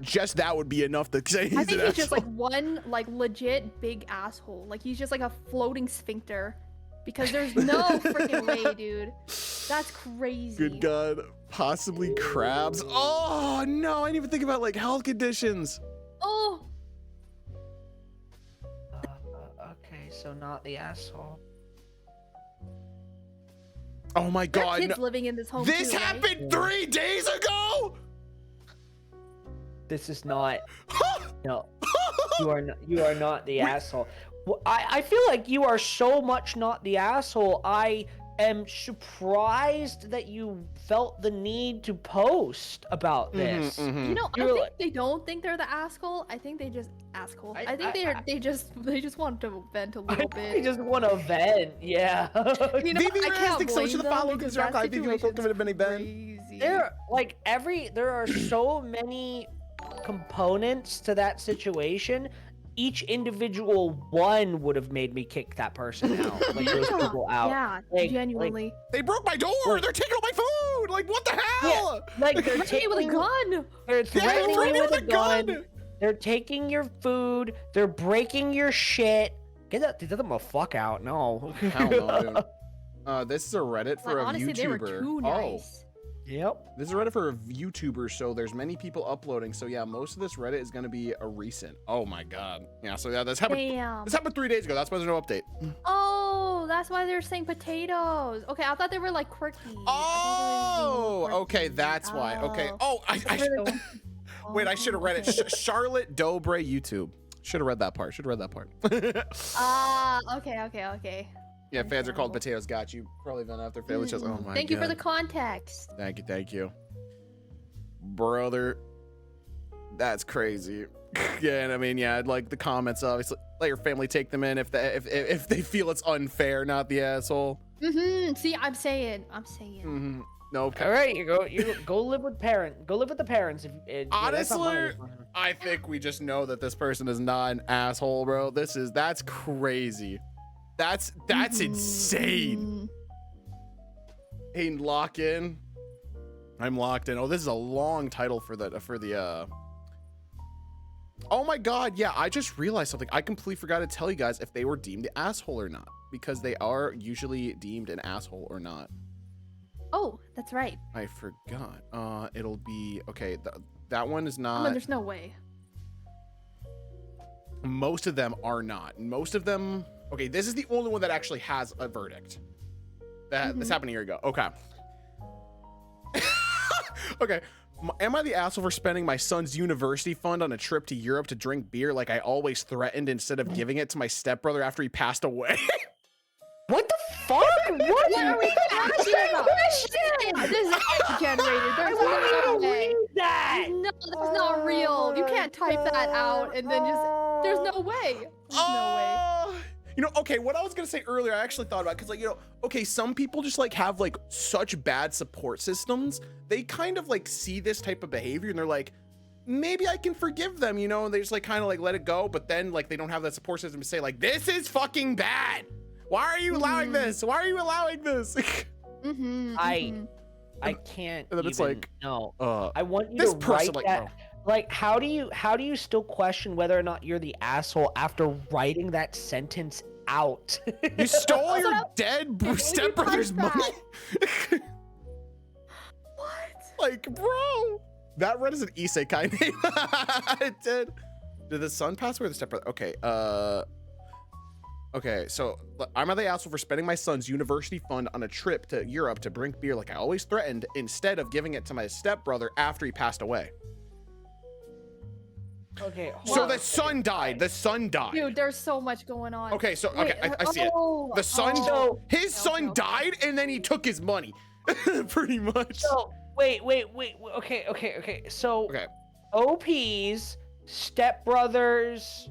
would be enough to say he's I an think asshole. he's just like one like legit big asshole. Like he's just like a floating sphincter. Because there's no freaking way, dude. That's crazy. Good god, possibly crabs. Oh no, I didn't even think about like health conditions. Oh. Okay, so not the asshole. Oh my There are god, kids no. living in this home This too, right? happened 3 days ago. This is not. No, you are not the asshole. Well, I feel like you are so much not the asshole. I am surprised that you felt the need to post about this. You know, I You're think like- they don't think they're the asshole. I think they just asshole. I- I think I- they just want to vent a little I bit. just want to vent. Yeah. You know, Vivi I can't Rastic, so blame should the them follow because Construct that I Vivi will situation's give it a Benny Ben. crazy. there are so many components to that situation. Each individual one would have made me kick that person out, like those people out. Yeah, Like- genuinely. They broke my door. Like- They're taking all my food. Like, what the hell? Like they're Hit me with a taking, gun. they're threatening threatening you with with a a gun. gun. They're taking your food. They're breaking your shit. Get them the fuck out. No. Hell no, dude. This is a Reddit for Like, a honestly, YouTuber. they were too nice. Yep. This is a Reddit for a YouTuber, so there's many people uploading. So yeah, most of this Reddit is gonna be a recent. Oh my god. Yeah. So yeah, this happened. Damn. This happened 3 days ago. That's why there's no update. Oh, that's why they're saying potatoes. Okay, I thought they were like quirky. Oh, okay, that's why. Okay. Oh, wait, I should have read it. Charlotte Dobre YouTube. Should have read that part. Should have read that part. Okay. Yeah, fans are called potatoes. Got you. Probably been after family shows. Oh my Thank you for God. the context. Thank you. Brother. That's crazy. Yeah, and I mean, yeah, like the comments, obviously, let your family take them in if they feel it's unfair, not the asshole. See, I'm saying. No. All right, you go live with parent. Go live with the parents. If that's not my Honestly, I think we just know that this person is not an asshole, bro. That's crazy. That's insane. Hey, lock in. I'm locked in. Oh, this is a long title for the Oh my god, yeah, I just realized something. I completely forgot to tell you guys if they were deemed the asshole or not, because they are usually deemed an asshole or not. Oh, that's right. I forgot. It'll be okay. That one is Oh, not. no, there's no way. Most of them are not. Most of them. Okay, this is the only one that actually has a verdict. This happened a year ago. Okay. Okay. Am I the asshole for spending my son's university fund on a trip to Europe to drink beer like I always threatened instead of giving it to my stepbrother after he passed away? What the fuck? What are we talking about? This is generated. There's no way. that? No, that's not real. You can't type that out and then just. There's no way. There's no way. You know, okay, what I was gonna say earlier, I actually thought about, because, like, you know, okay, some people just like have like such bad support systems. They kind of like see this type of behavior and they're like, maybe I can forgive them, you know, and they just like kind of like let it go, but then like they don't have that support system to say like, this is fucking bad. Why are you allowing this? Why are you allowing this? I can't. And then it's even, like, no. uh, I want you this to person, write like, that. bro. Like, how do you still question whether or not you're the asshole after writing that sentence out? You stole your Also, dead you stepbrother's typed money? What? Like, bro, that read as an isekai name. It did. Did the son pass away or the stepbrother? Okay, okay, so I'm the asshole for spending my son's university fund on a trip to Europe to drink beer like I always threatened instead of giving it to my stepbrother after he passed away. Okay. So the son died. The son died. Dude, there's so much going on. Okay, so okay, Wait, I see it. The son, his son okay. died, and then he took his money, pretty much. So wait. Okay. So Okay. OP's stepbrother's.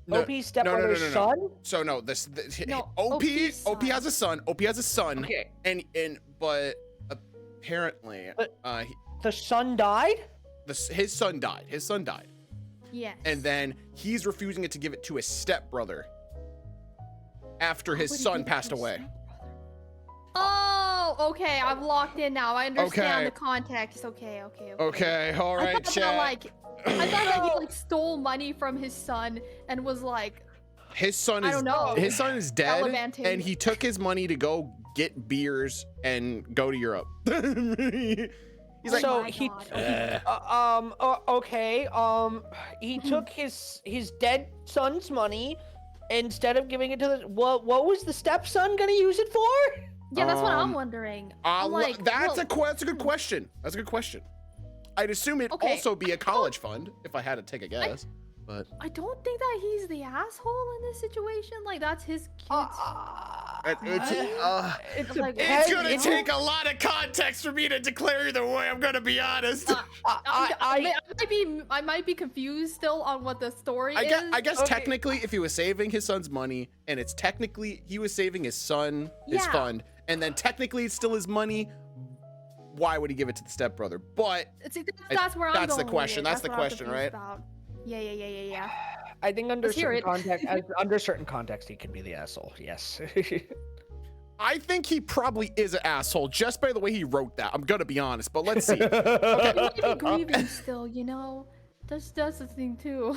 No, OP's stepbrother's no. son. So no, No, OP OP's OP son. has a son. OP has a son, Okay. but apparently, But- The son died. his son died. His son died, Yes. and then he's refusing it to give it to his stepbrother after Why his would he son give it to passed his away. stepbrother? Oh, okay. I'm locked in now. I understand Okay. the context. Okay. Okay, all I right, thought that, chat. like, I thought that he like stole money from his son and was like, His son I is don't know. his son is dead, Gallivanting. and he took his money to go get beers and go to Europe. He's like, So my he, God. okay, he took his dead son's money instead of giving it to the what was the stepson gonna use it for? yeah, that's what I'm wondering. I'm like, that's well, a good question. That's a good question. I'd assume it'd Okay. also be a college fund if I had to take a guess. But I don't think that he's the asshole in this situation. Like, that's his kid's. It's like, it's gonna it's- take a lot of context for me to declare either way. I'm gonna be honest. I might be confused still on what the story I is. guess Okay. technically, if he was saving his son's money, and it's technically he was saving his son his Yeah. fund, and then technically it's still his money. Why would he give it to the stepbrother? But See, that's where I'm going. that's the with question. it. That's the what I'm question, confused right? about. Yeah. I think under Let's hear certain it. context, under certain context, he could be the asshole. Yes. I think he probably is an asshole just by the way he wrote that. I'm gonna be honest, but let's see. He might be grieving still, you know. That's the thing too.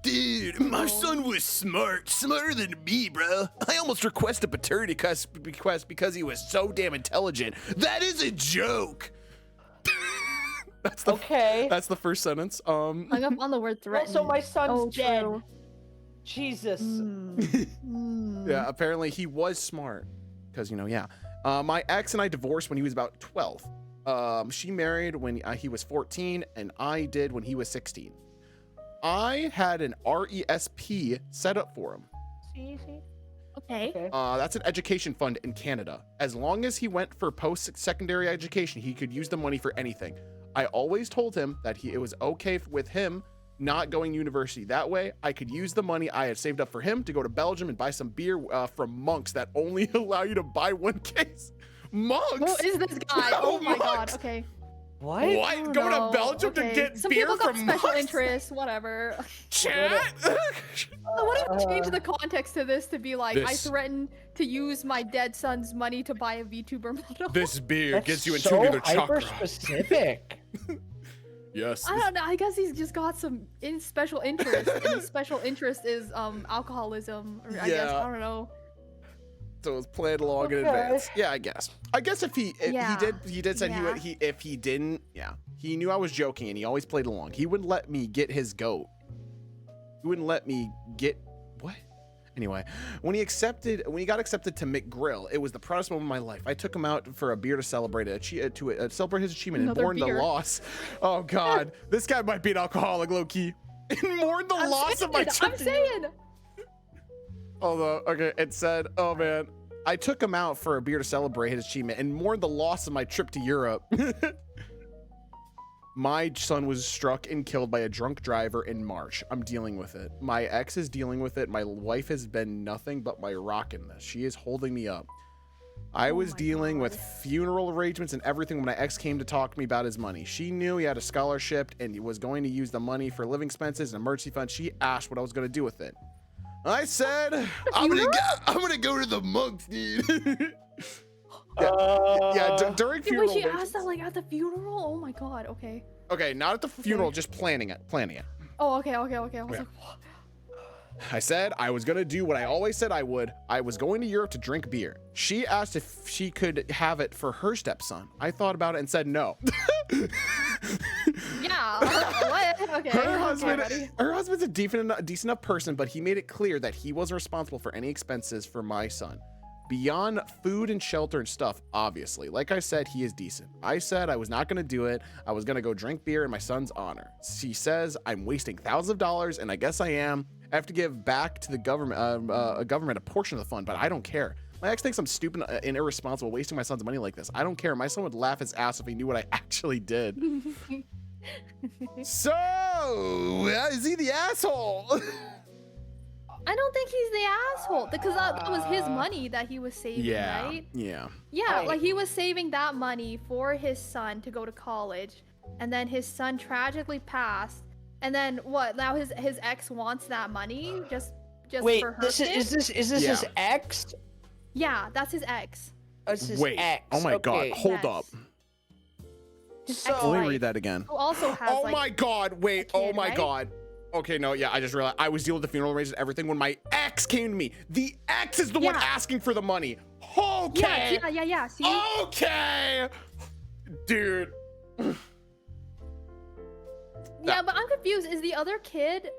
Dude, my son was smarter than me, bro. I almost requested paternity request because he was so damn intelligent. That is a joke. That's the first sentence. Hung up on the word threatened. Also, my son's Oh, dead. true. Jesus. Yeah, apparently he was smart. Because, yeah. My ex and I divorced when he was about 12. She married when he was 14, and I did when he was 16. I had an RESP set up for him. See? Okay. That's an education fund in Canada. As long as he went for post-secondary education, he could use the money for anything. I always told him that it was okay with him not going to university. That way, I could use the money I had saved up for him to go to Belgium and buy some beer from Monks that only allow you to buy one case. Monks? Who is this guy? Oh my god. Monks? Okay. What? I What? don't Go know. to Belgium to Okay. get Some beer people got from special Monks? interests, whatever. Chat? What if we change the context to this to be like, I This- threatened to use my dead son's money to buy a VTuber model? This beer That's gets you in so tune to the chakra. hyper-specific. Yes. I don't know. I guess he's just got some special interest. And his special interest is alcoholism, or I guess Yeah. I don't know. So it was planned along in Okay. advance. Yeah, I guess. I guess if he Yeah. he did said Yeah. if he didn't, yeah, he knew I was joking and he always played along. He wouldn't let me get his goat. He wouldn't let me get what? Anyway, when he got accepted to McGrill, it was the proudest moment of my life. I took him out for a beer to celebrate celebrate his achievement and Another mourn the beer. loss. Oh God, this guy might be an alcoholic, low key. And mourn the loss of my trip I'm to saying. Although, okay, it said, oh man, I took him out for a beer to celebrate his achievement and mourned the loss of my trip to Europe. My son was struck and killed by a drunk driver in March. I'm dealing with it. My ex is dealing with it. My wife has been nothing but my rock in this. She is holding me up. I was my dealing with God. funeral arrangements and everything when my ex came to talk to me about his money. She knew he had a scholarship and he was going to use the money for living expenses and emergency fund. She asked what I was going to do with it. I said, I'm gonna go to the Monks, dude. During Wait, funeral she arrangements. asked that like at the funeral? Oh my god. Okay. Okay, not at the funeral, just planning it. Oh, okay. I was Yeah. like, what? I said I was gonna do what I always said I would. I was going to Europe to drink beer. She asked if she could have it for her stepson. I thought about it and said no. Yeah. What? Okay. Her husband's a decent enough person, but he made it clear that he wasn't responsible for any expenses for my son. Beyond food and shelter and stuff, obviously. Like I said, he is decent. I said I was not going to do it. I was going to go drink beer in my son's honor. She says I'm wasting thousands of dollars, and I guess I am. I have to give back to the government, a portion of the fund, but I don't care. My ex thinks I'm stupid and irresponsible wasting my son's money like this. I don't care. My son would laugh his ass if he knew what I actually did. So, is he the asshole? I don't think he's the asshole because that was his money that he was saving, right? Yeah. Yeah, Right. like he was saving that money for his son to go to college, and then his son tragically passed. And then what? Now his ex wants that money just Wait, for her this kid? is this his Yeah. ex? Yeah, that's his ex. It's his Wait. ex. Oh my okay. God. Hold Yes. up. His So- Let me ex-wife, read that again. who also has Oh like my God. Wait. a Oh kid, my right? God. Okay, no, yeah, I just realized I was dealing with the funeral arrangements and everything when my ex came to me. The ex is the one Yeah. asking for the money. Okay. Yeah. See? Okay. Dude. Yeah, but I'm confused. Is the other kid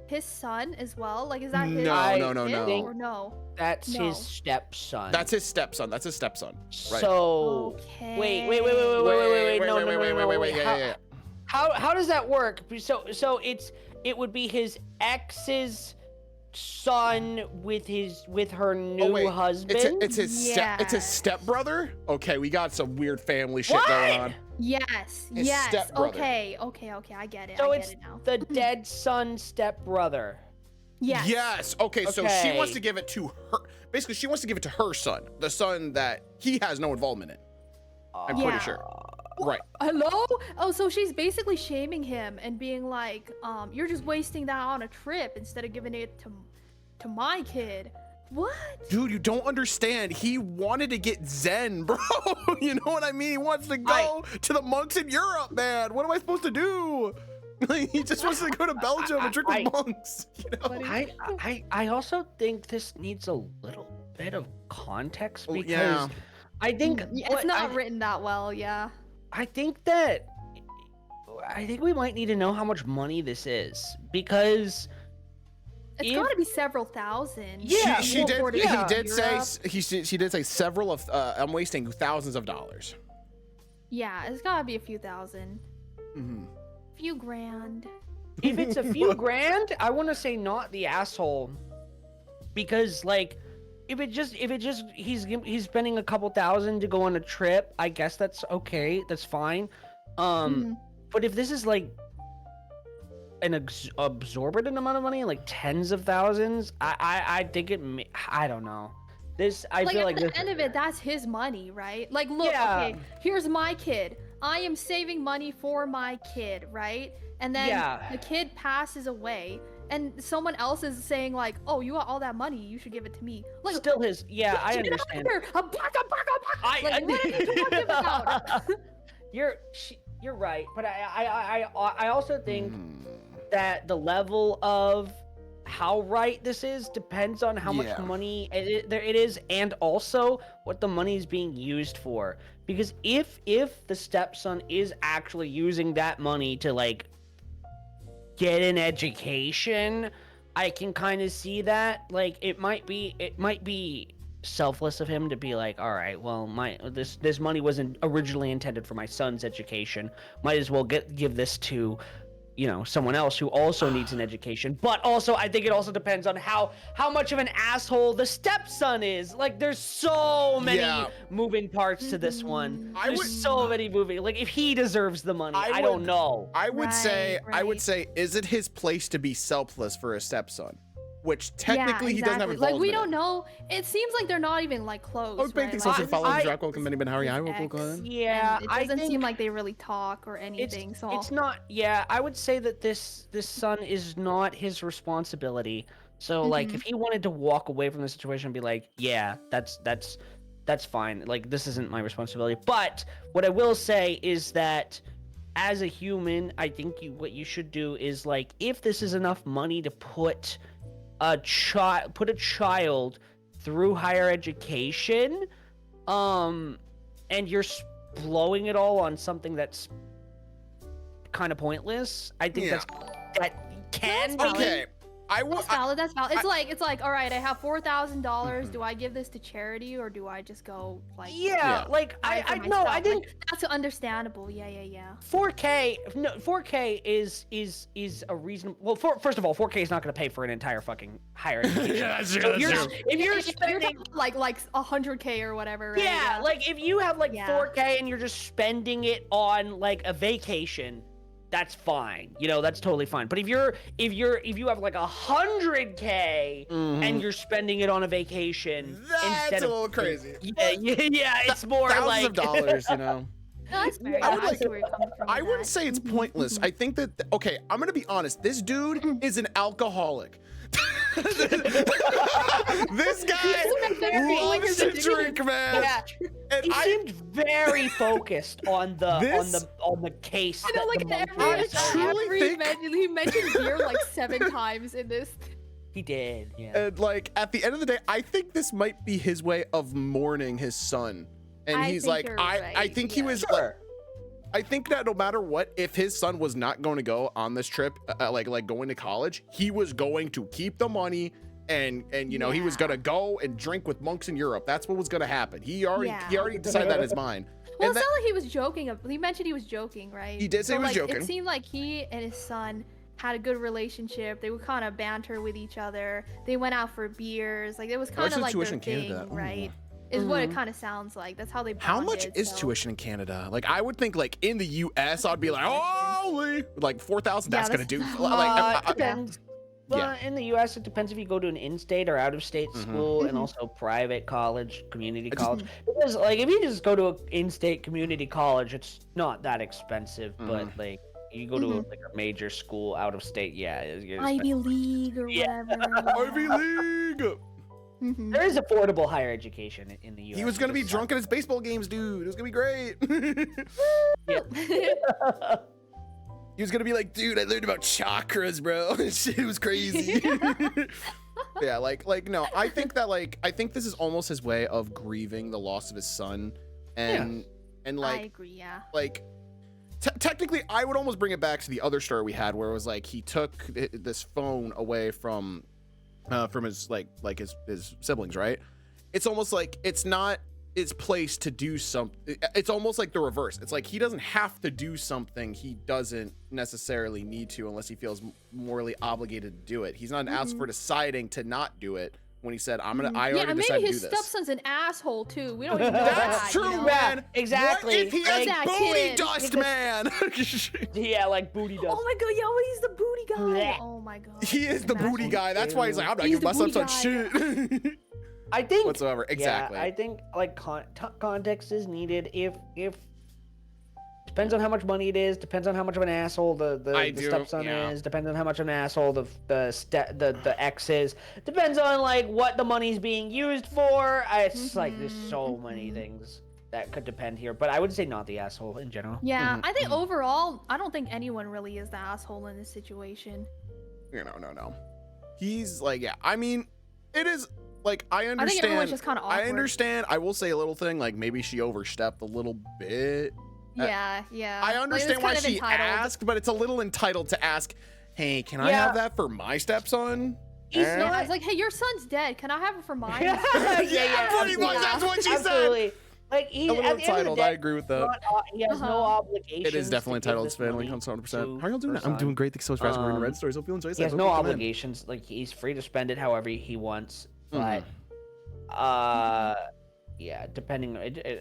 his son as well? Like, is that his No, kid no. or no? That's No. his stepson. That's his stepson. Right. So Okay. wait. No. Yeah. How does that work? So it would be his ex's son with her new husband. It's his Yes. stepbrother. Okay, we got some weird family shit What? going on. Yes. His Yes. stepbrother. Okay. I get it. So I it's get it now. the dead son's stepbrother. Yes. Yes. Okay, so she Okay. wants to give it to her. Basically, she wants to give it to her son, the son that he has no involvement in. I'm pretty Yeah. sure. Right. Hello? Oh, so she's basically shaming him and being like, you're just wasting that on a trip instead of giving it to my kid. What? Dude, you don't understand. He wanted to get Zen, bro. You know what I mean? He wants to go to the monks in Europe, man. What am I supposed to do? Like, he just wants to go to Belgium and drink with monks. You know? I also think this needs a little bit of context because yeah. I think It's not written that well, yeah. I think we might need to know how much money this is because It's got to be several thousand. Yeah, she well, did. for- He yeah, did say Europe. she did say several of. I'm wasting thousands of dollars. Yeah, it's got to be a few thousand. Mm-hmm. Few grand. if it's a few grand, I want to say not the asshole because like if it just he's spending a couple thousand to go on a trip, I guess that's okay, that's fine. But if this is like an absorbent amount of money, like tens of thousands, I think I don't know. This I feel like at the this, end of it, that's his money, right? Like, look, Yeah. okay, here's my kid. I am saving money for my kid, right? And then Yeah. the kid passes away, and someone else is saying like, "Oh, you got all that money. You should give it to me." Like, still his. Yeah, I get out understand. here. Like, what are you talking about? You're right, but I also think Mm. that the level of how right this is depends on how much Yeah. money it is, and also what the money is being used for. Because if the stepson is actually using that money to like get an education, I can kind of see that. Like it might be selfless of him to be like, all right, well, this money wasn't originally intended for my son's education. Might as well give this to, you know, someone else who also needs an education. But also, I think it also depends on how much of an asshole the stepson is. Like, there's so many Yeah. moving parts to this one. I There's would- so many moving. Like, if he deserves the money, I I don't would- know. I would say, Right. is it his place to be selfless for his stepson? Which technically yeah, he doesn't have exactly. involvement Like, we don't in. know. It seems like they're not even like close. I was right? thinking Like, social follow I- Draco and many been Harry. I will Ex. go on. Yeah, and it I doesn't think seem like they really talk or anything. So it's not. Yeah, I would say that this son is not his responsibility. So like, if he wanted to walk away from the situation and be like, yeah, that's fine. Like, this isn't my responsibility. But what I will say is that as a human, I think what you should do is like, if this is enough money to put a child through higher education, and you're blowing it all on something that's kind of pointless, I think Yeah. that can be. valid. Okay, I will. that's valid. That's valid. It's like, all right, I have $4,000. Do I give this to charity or do I just go like? Yeah, Yeah. like buy it for I no, myself? I think Like, that's understandable. Yeah. 4K is a reasonable. Well, first of all, 4K is not going to pay for an entire fucking higher education. Yeah, that's true, So that's you're, true. if you're You're spending, talking like 100K or whatever. Right? yeah, like if you have like Yeah. 4K and you're just spending it on like a vacation, that's fine. You know, that's totally fine. But if you have like 100K and you're spending it on a vacation, That's instead a of little crazy. yeah, it's more Thousands like of dollars, you know. No, that's fair. I Yeah, would I like- see where you're coming from. I with wouldn't that. say it's pointless. I think that okay, I'm gonna be honest. This dude is an alcoholic. This guy loves to drink, man. Yeah. And He I, seemed very focused on the This- on the case. I know, that like the monk I every, was. truly every think- he mentioned beer like 7 times in this. He did, yeah. and like at the end of the day, I think this might be his way of mourning his son. And I he's think like, you're I right, think he yeah. was. Sure. I think that no matter what, if his son was not going to go on this trip, like going to college, he was going to keep the money and you know he was Yeah. gonna go and drink with monks in Europe. That's what was gonna happen. He already decided that in his mind. Well, And it's not like he was joking. He mentioned he was joking, right? He did say he was like, joking. It seemed like he and his son had a good relationship. They would kind of banter with each other. They went out for beers. Like it was kind of Much like their tuition in thing, Canada. Ooh. right? Is what it kind of sounds like. That's how they. How much bonded, is so- tuition in Canada? Like I would think like in the U.S. I'd be like, holy, like 4,000. That's Yeah, gonna do. that's- Like, Depends. Well, in the U.S., it depends if you go to an in-state or out-of-state school, and also private college, community college. Because, like, if you just go to an in-state community college, it's not that expensive. But like, you go to like a major school out of state, yeah, it's Ivy League or Yeah. whatever. Ivy League. Mhm. There is affordable higher education in the U.S. He was gonna be Just- drunk at his baseball games, dude. It was gonna be great. He was gonna be like, dude, I learned about chakras, bro. Shit was crazy. Yeah, like no, I think this is almost his way of grieving the loss of his son, and I like agree. Yeah. like technically, I would almost bring it back to the other story we had, where it was like he took this phone away from his his siblings, right? It's almost like it's not its place to do something. It's almost like the reverse. It's like he doesn't have to do something he doesn't necessarily need to unless he feels morally obligated to do it. He's not an ass for deciding to not do it when he said, I already Yeah, maybe decided to do his this. stepson's an asshole too. We don't even know That's that, true, you know? man. Yeah, exactly. What if he has That booty kid. dust, man? Yeah, like booty dust. Oh my god, yo, he's the booty guy. Blech. Oh my god. He is the booty Imagine. guy. That's why he's like, I'm not He's giving my the stepson booty shit. I think Whatsoever. Exactly. Yeah, I think like context is needed. If depends on how much money it is. Depends on how much of an asshole the stepson is. Depends on how much of an asshole the ex is. Depends on like what the money's being used for. It's like there's so many things that could depend here. But I would say not the asshole in general. Yeah, Mhm, I think overall, I don't think anyone really is the asshole in this situation. No. He's like, yeah. I mean, it is like I understand. I think everyone's just kind of awkward. I understand. I will say a little thing, like maybe she overstepped a little bit. Yeah. I Like, understand it's why kind of she entitled. asked, but it's a little entitled to ask, hey, can I Yeah. have that for my stepson? He's Eh? Yeah, not- it's like, hey, your son's dead. Can I have it for mine? yeah, pretty much. Yeah. That's what she said. Absolutely. Like A he, little at the end of the entitled. day, I agree with that. he has no Uh-huh. obligation. It is definitely entitled. It's family comes 100%. How are y'all doing? I'm doing great. Thanks so much for asking. We're in Red Stories. Hope you enjoy this. He has Hope no you come in. obligations. Like he's free to spend it however he wants. Mhm. But yeah, depending.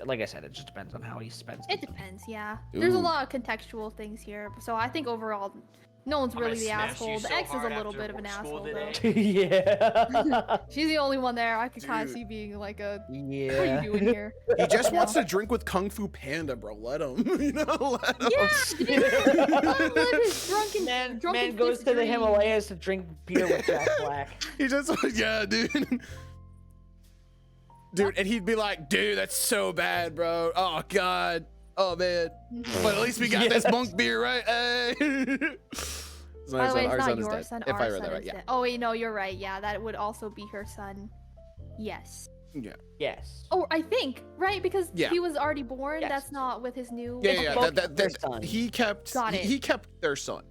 Like I said, it just depends on how he spends. It it. depends, yeah. There's a Ooh. lot of contextual things here. So I think overall, no one's I'm gonna really the smash asshole. you The so ex is a hard little after bit of an school asshole, today. though. Yeah. She's the only one there I could kind of Dude. see being like a, what are Yeah. you doing here? He just Yeah. wants to drink with Kung Fu Panda, bro. Let him. You know, let him. Yeah, dude. Let him live his drunken, Man drunken goes fist to the dream. Himalayas to drink beer with Jack Black. He just, yeah, dude. Dude, and he'd be like, dude, that's so bad, bro. Oh, God. Oh, man. But at least we got this Yes. monk beer, right? Hey. It's By the way, it's our not son is your dead. son. If Our I read son that right, is yeah. dead. Oh wait, no, you're right. Yeah, that would also be her son. Yes. Yes. Oh, I think right because Yeah. he was already born. Yes. That's not with his new. Yeah, It's yeah, both that, their son. he kept, Got it. he kept their son.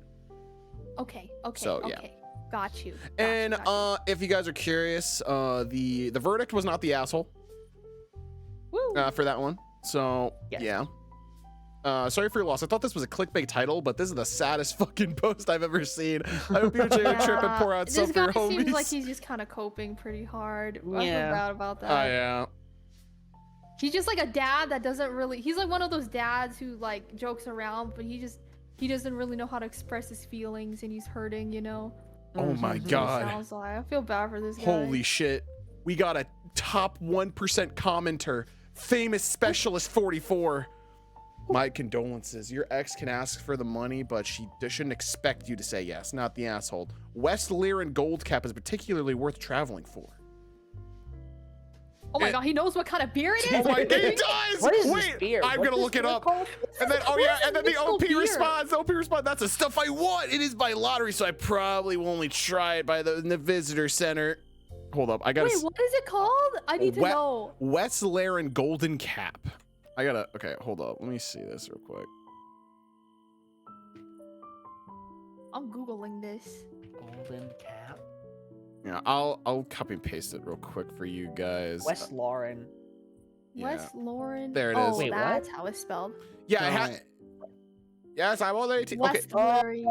Okay. So, yeah. Okay. Got you. And if you guys are curious, the verdict was not the asshole Woo. for that one. So Yes. yeah. Sorry for your loss. I thought this was a clickbait title, but this is the saddest fucking post I've ever seen. I hope you enjoy your trip and pour out This some for guy your homies. seems like he's just kind of coping pretty hard. I feel Yeah. bad about that. Oh yeah. He's just like a dad that doesn't really. He's like one of those dads who like jokes around, but he doesn't really know how to express his feelings, and he's hurting. You know. Oh my Mhm. God. Sounds like I feel bad for this guy. Holy shit. We got a top 1% commenter, famous specialist 44. My condolences. Your ex can ask for the money, but she shouldn't expect you to say yes, not the asshole. West Lyran Gold Cap is particularly worth traveling for. Oh my It- god, he knows what kind of beer it is. Oh my god, he does! What is Wait, this beer? I'm What's gonna this look it beer up. called? And then, oh What yeah, is and then the this OP beer? responds. The OP responds. That's the stuff I want. It is by lottery, so I probably will only try it in the visitor center. Hold up, I gotta. Wait, what is it called? I need to Wet- know. West Lyran Golden Cap. I gotta. Okay, hold up. Let me see this real quick. I'm googling this. Golden Cap. Yeah, I'll copy and paste it real quick for you guys. West Lauren. Yeah. West Lauren. There it oh, is. Wait, what? that's how it's spelled. Yeah, I No. had. Yes, I'm all 18. Okay. West Lauren.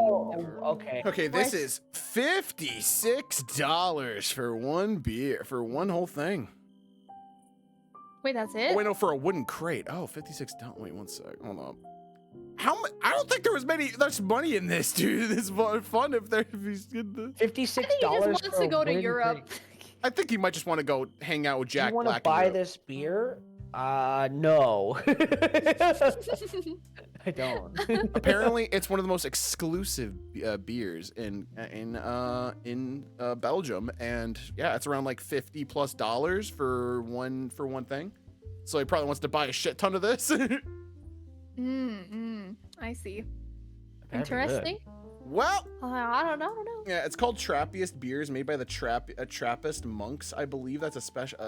Okay. Okay, this West- is $56 for one beer, for one whole thing. Wait, that's it? Oh, wait, no, for a wooden crate. Oh, $56. Wait, one sec. Hold on. How much? I don't think there was much money in this, dude. This is fun if he's good. I $56 think he just wants to go to Europe. I think he might just want to go hang out with Do you Jack want to Black. in buy Europe. this beer? No. I don't. Apparently, it's one of the most exclusive beers in Belgium, and yeah, it's around like $50+ for one thing. So he probably wants to buy a shit ton of this. I see. That'd be good. Interesting. Well, I don't know. yeah, it's called Trappiest Beers, made by the Trappist monks. I believe that's a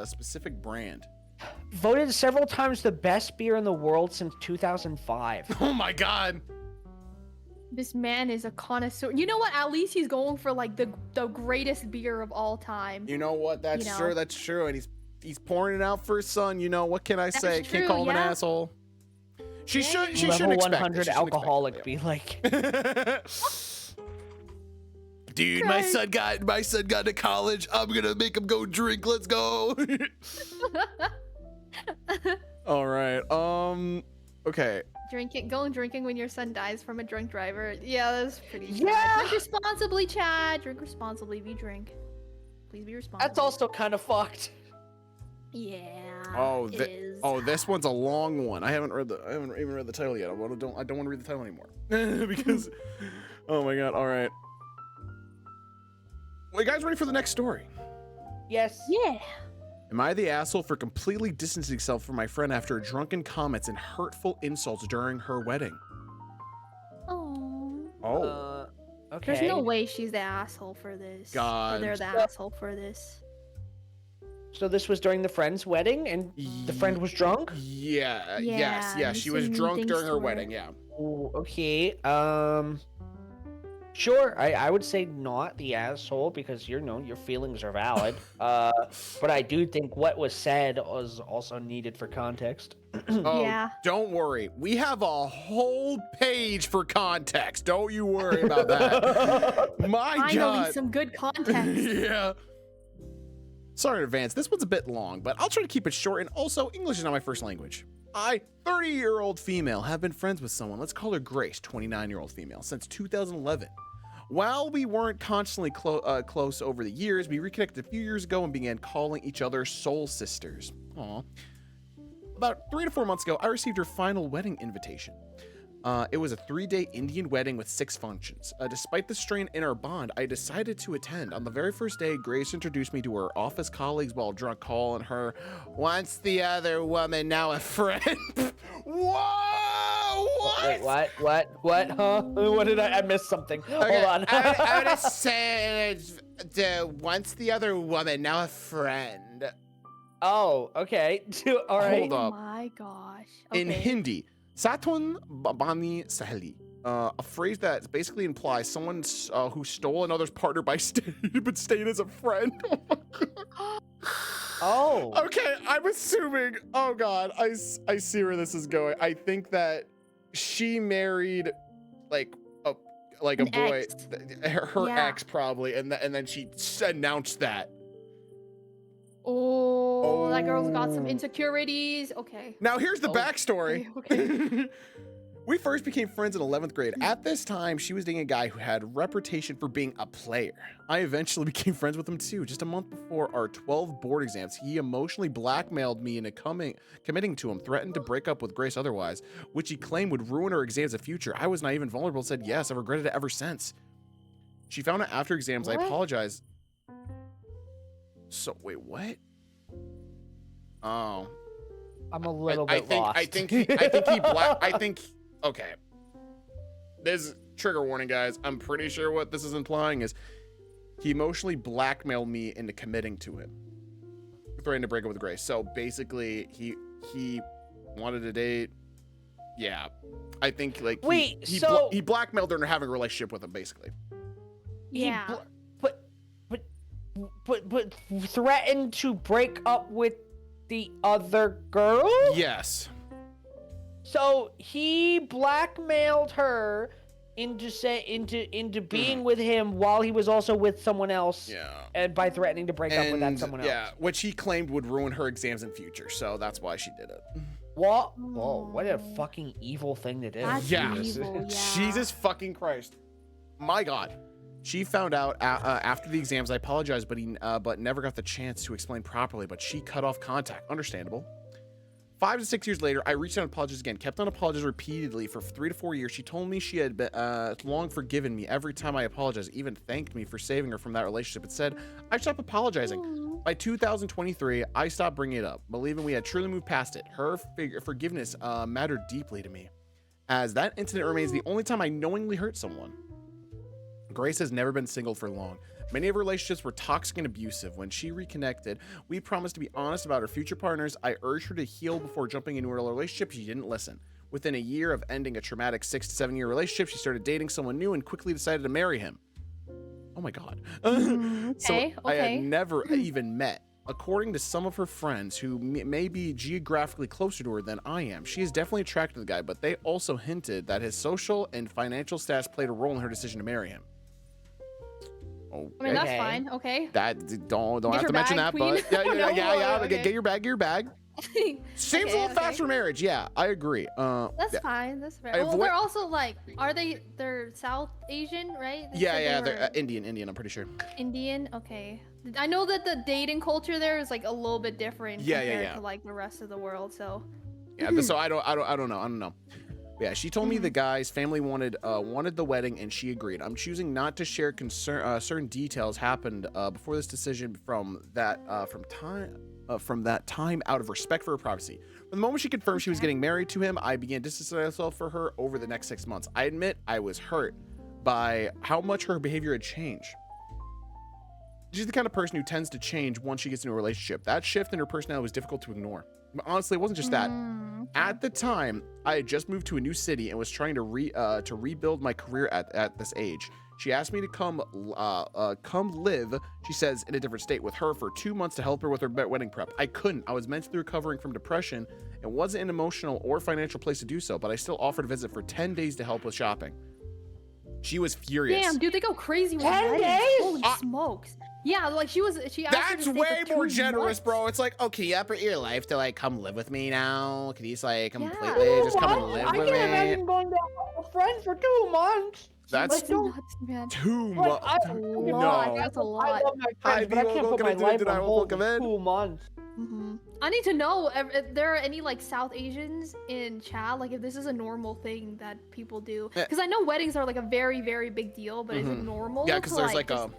specific brand. Voted several times the best beer in the world since 2005. Oh my god. This man is a connoisseur. You know what? At least he's going for like the greatest beer of all time. You know what? That's You know. true. That's true. And he's pouring it out for his son. You know what can I say? That's Can't call him true, an yeah. asshole. She Yeah, should. She Level shouldn't expect. 100 She shouldn't alcoholic expect be like. Dude, my son got to college. I'm gonna make him go drink. Let's go. All right. Okay. Going drinking when your son dies from a drunk driver. Yeah, that's pretty sad. Yeah. Drink responsibly, Chad. Drink responsibly if you drink. Please be responsible. That's also kind of fucked. Yeah. Oh, it is. This one's a long one. I haven't even read the title yet. I don't want to read the title anymore because. Oh my god. All right. Well, you guys ready for the next story? Yes. Yeah. Am I the asshole for completely distancing myself from my friend after drunken comments and hurtful insults during her wedding? Oh. Oh. Okay. There's no way she's the asshole for this. God. Or they're the asshole for this. So this was during the friend's wedding, and the friend was drunk? Yeah. Yeah, Yes. you She was said mean drunk things during to her her. wedding. Yeah. Ooh, okay. Sure. I would say not the asshole because your feelings are valid. But I do think what was said was also needed for context. Oh, Yeah. don't worry. We have a whole page for context. Don't you worry about that. My Finally, God. some good context. Yeah. Sorry in advance. This one's a bit long, but I'll try to keep it short. And also, English is not my first language. I, 30-year-old female, have been friends with someone, let's call her Grace, 29-year-old female, since 2011. While we weren't constantly close over the years, we reconnected a few years ago and began calling each other soul sisters. Aw. About 3 to 4 months ago, I received her final wedding invitation. It was a 3-day Indian wedding with 6 functions. Despite the strain in our bond, I decided to attend. On the very first day, Grace introduced me to her office colleagues while drunk, calling her once the other woman, now a friend. Whoa! What? Wait, what? Huh? What did I missed something. Okay, Hold on. I would say once the other woman, now a friend. Oh, okay. All right. Hold Oh up. my gosh. In Okay. Hindi, Satun Babani Saheli, a phrase that basically implies someone who stole another's partner by staying as a friend. Oh. Okay, I'm assuming. Oh God, I see where this is going. I think that she married like a An boy, ex. her Yeah. ex probably, and then she announced that. Oh, that girl's got some Oh. insecurities. Okay. Now here's the Oh, backstory. Okay. We first became friends in 11th grade. At this time, she was dating a guy who had a reputation for being a player. I eventually became friends with him too. Just a month before our 12 board exams, he emotionally blackmailed me into committing to him, threatened to break up with Grace otherwise, which he claimed would ruin her exams in future. I was naive and vulnerable and said yes. I've regretted it ever since. She found out after exams. I What? apologized. So wait, what? Oh. I'm a little bit lost. I think okay. This trigger warning, guys. I'm pretty sure what this is implying is he emotionally blackmailed me into committing to him, threatening to break up with Grace. So basically, he wanted to date. Yeah, I think like Wait, he blackmailed her into having a relationship with him, basically. Yeah. But threatened to break up with the other girl? Yes. So he blackmailed her into being with him while he was also with someone else. Yeah. And by threatening to break up with that someone else. Yeah, which he claimed would ruin her exams in future. So that's why she did it. What? Whoa, what a fucking evil thing to do. That's Yeah. evil, yeah. Jesus fucking Christ. My God. She found out after the exams. I apologized, but never got the chance to explain properly. But she cut off contact. Understandable. 5 to 6 years later, I reached out and apologized again. Kept on apologizing repeatedly for 3 to 4 years. She told me she had been, long forgiven me every time I apologized, even thanked me for saving her from that relationship. It said, I stopped apologizing. Aw. By 2023, I stopped bringing it up, believing we had truly moved past it. Her forgiveness mattered deeply to me, as that incident remains the only time I knowingly hurt someone. Grace has never been single for long. Many of her relationships were toxic and abusive. When she reconnected, we promised to be honest about her future partners. I urged her to heal before jumping into a relationship. She didn't listen. Within a year of ending a traumatic 6 to 7 year relationship, she started dating someone new and quickly decided to marry him. Oh my God. Okay, I had okay. never even met. According to some of her friends who may be geographically closer to her than I am, she is definitely attracted to the guy, but they also hinted that his social and financial status played a role in her decision to marry him. Okay. I mean, that's Okay. fine. Okay. That don't Get have your to mention bag, that, queen. but yeah. Okay. Get your bag. Seems a little fast okay. for marriage. Yeah, I agree. That's yeah. fine. That's fair. I Well, avoid- they're also like, they're South Asian, right? They said Yeah, they they're were Indian. I'm pretty sure. Indian. Okay. I know that the dating culture there is like a little bit different Yeah, compared yeah. to like the rest of the world. So. Yeah, so I don't know. Yeah, she told me the guy's family wanted the wedding, and she agreed. I'm choosing not to share certain details happened before this decision from that time out of respect for her privacy. From the moment she confirmed she was getting married to him, I began distancing myself for her over the next 6 months. I admit I was hurt by how much her behavior had changed. She's the kind of person who tends to change once she gets into a relationship. That shift in her personality was difficult to ignore. But honestly, it wasn't just that. At the time, I had just moved to a new city and was trying to rebuild my career at this age. She asked me to come live, she says, in a different state with her for 2 months to help her with her wedding prep. I couldn't. I was mentally recovering from depression and wasn't in an emotional or financial place to do so, but I still offered to visit for 10 days to help with shopping. She was furious. Damn, dude, they go crazy with 10 weddings. days? Holy smokes. Yeah, like she asked her to That's stay way for more 2 generous, months. bro. It's like, okay, you put your life to like come live with me now. Can you just like completely Yeah. just come and live I with can't me? imagine going down with friends for 2 months. That's Like, don't- nuts, man. too Like, much. I- No. That's a I lot. love my Hi, friends, but I Vivo, can't what put can I my do? life Did I on walk hold him for in? 2 months. I need to know if there are any like South Asians in chat, like if this is a normal thing that people do. Yeah. Because I know weddings are like a very, very big deal, but is it normal? Yeah, because to, there's like just,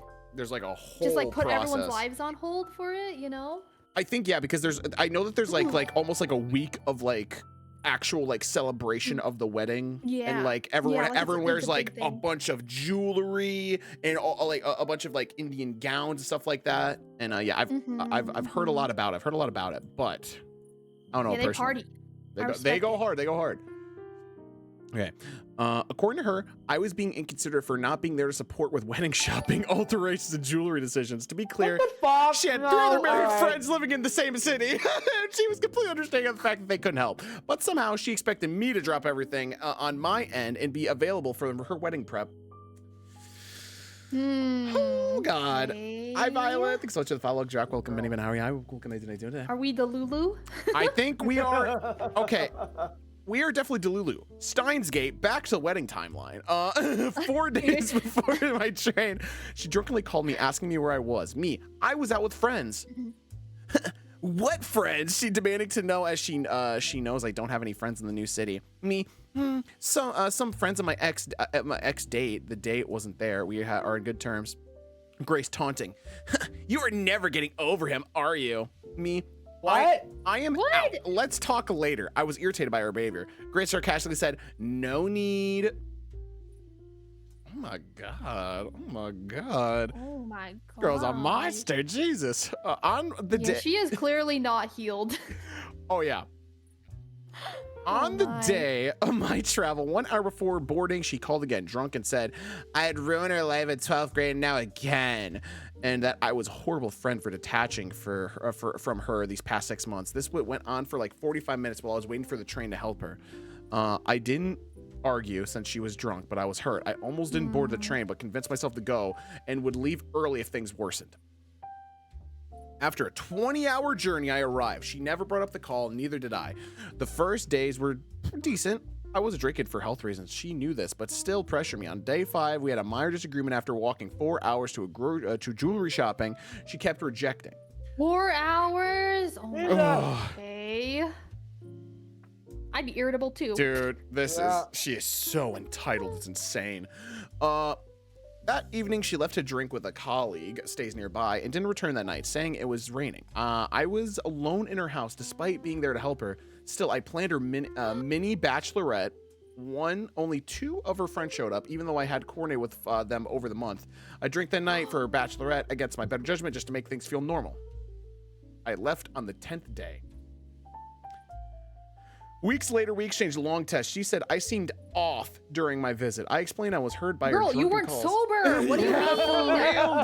a whole just like put everyone's process. lives on hold for it, you know? I think yeah, because I know that there's like almost like a week of like actual like celebration of the wedding. Yeah. And like Yeah, everyone like, it's everyone a wears big like a thing. bunch of jewelry and all, like a bunch of like Indian gowns and stuff like that. And yeah, I've heard a lot about it. I've heard a lot about it, but I don't know Yeah, they personally. party. They I go, respect go it. hard. They go hard. Okay. According to her, I was being inconsiderate for not being there to support with wedding shopping, alterations, and jewelry decisions. To be clear, What the fuck? she had No, 3 other married alright. friends living in the same city. And she was completely understanding of the fact that they couldn't help. But somehow she expected me to drop everything on my end and be available for her wedding prep. Oh, God. Hi, Violet. Thanks so much for the follow. Jack, welcome. Benny, how are you? What can I do today? Are we the Lulu? I think we are. Okay. We are definitely Delulu. Steins Gate, back to the wedding timeline. 4 days before my train, she drunkenly called me asking me where I was. I was out with friends. What friends? She demanding to know as she knows I don't have any friends in the new city. Some friends of my ex date. The date wasn't there. We are in good terms. Grace taunting. You are never getting over him, are you? What? I am What? out. Let's talk later. I was irritated by her behavior. Grace sarcastically said, no need. Oh my God. Oh my God. Oh my god. Girl's a monster. Jesus. On the Yeah, day. she is clearly not healed. Oh, yeah. On Oh the my. day of my travel, 1 hour before boarding, she called again, drunk, and said, I had ruined her life in 12th grade and now again. And that I was a horrible friend for detaching from her these past 6 months. This went on for like 45 minutes while I was waiting for the train to help her. I didn't argue since she was drunk, but I was hurt. I almost didn't board the train, but convinced myself to go and would leave early if things worsened. After a 20-hour journey, I arrived. She never brought up the call, neither did I. The first days were decent. I wasn't drinking for health reasons. She knew this, but still pressured me. On day 5, we had a minor disagreement after walking 4 hours to jewelry shopping. She kept rejecting. 4 hours? Oh my Jesus. god. Okay. I'd be irritable too. Dude, Yeah. she is so entitled. It's insane. That evening, she left to drink with a colleague, stays nearby, and didn't return that night, saying it was raining. I was alone in her house, despite being there to help her. Still, I planned her mini bachelorette. Only 2 of her friends showed up, even though I had coordinated with them over the month. I drank that night for her bachelorette against my better judgment, just to make things feel normal. I left on the 10th day. Weeks later, we exchanged long texts. She said I seemed off during my visit. I explained I was heard by her Girl, drunken you weren't calls. sober. What do you Yeah, for mean? real,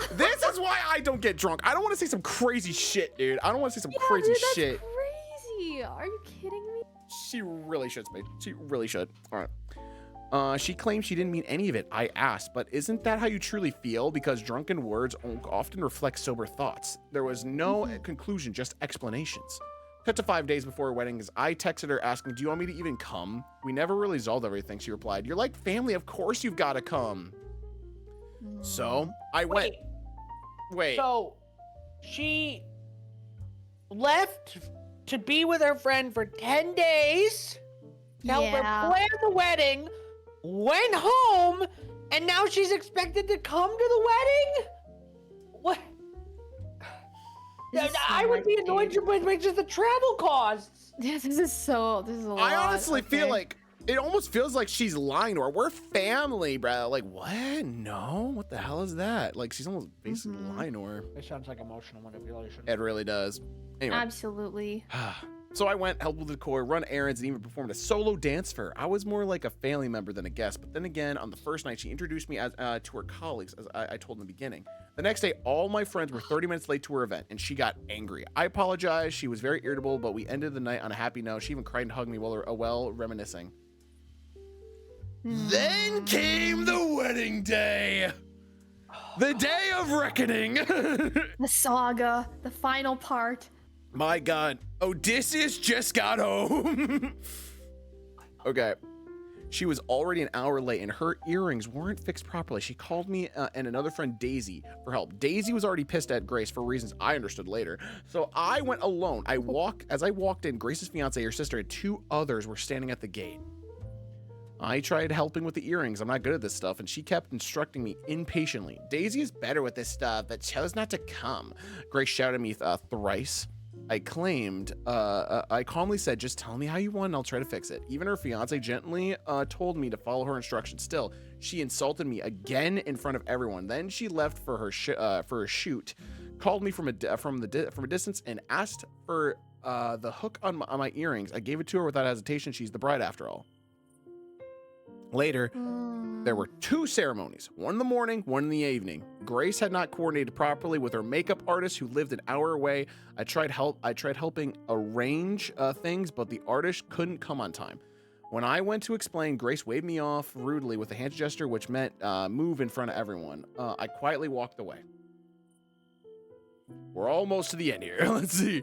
dude. This is why I don't get drunk. I don't want to say some crazy shit, dude. I don't want to say some Yeah, crazy dude, that's shit. crazy. Are you kidding me? She really should, Spade. She really should. All right. She claimed she didn't mean any of it. I asked, but isn't that how you truly feel? Because drunken words often reflect sober thoughts. There was no conclusion, just explanations. Cut to 5 days before her wedding, as I texted her asking, do you want me to even come? We never really resolved everything. She replied, you're like family. Of course you've got to come. So I went. Wait. So, she left to be with her friend for 10 days, to help her Yeah. plan the wedding, went home, and now she's expected to come to the wedding? What? This is so I would be much, annoyed dude. with just the travel costs. Yeah, this is a lot. I honestly feel okay. like it almost feels like she's lying to her. We're family, bro. Like, what? No? What the hell is that? Like, she's almost basically lying to her. It sounds like emotional manipulation. It really does. Anyway. Absolutely. So I went, helped with the decor, run errands, and even performed a solo dance for her. I was more like a family member than a guest. But then again, on the first night, she introduced me as to her colleagues, as I told in the beginning. The next day, all my friends were 30 minutes late to her event, and she got angry. I apologized. She was very irritable, but we ended the night on a happy note. She even cried and hugged me while reminiscing. Then came the wedding day. The day of reckoning. The saga, the final part. My God, Odysseus just got home. Okay. She was already an hour late and her earrings weren't fixed properly. She called me and another friend, Daisy, for help. Daisy was already pissed at Grace for reasons I understood later. So I went alone. As I walked in, Grace's fiance, her sister, and 2 others were standing at the gate. I tried helping with the earrings. I'm not good at this stuff, and she kept instructing me impatiently. Daisy is better with this stuff, but chose not to come. Grace shouted at me thrice. I calmly said, just tell me how you want and I'll try to fix it. Even her fiance gently told me to follow her instructions. Still, she insulted me again in front of everyone. Then she left for her shoot, called me from a distance and asked for the hook on my earrings. I gave it to her without hesitation. She's the bride after all. Later, there were 2 ceremonies, one in the morning, one in the evening. Grace had not coordinated properly with her makeup artist who lived an hour away. I tried helping arrange things, but the artist couldn't come on time. When I went to explain, Grace waved me off rudely with a hand gesture, which meant move in front of everyone. I quietly walked away. We're almost to the end here. Let's see.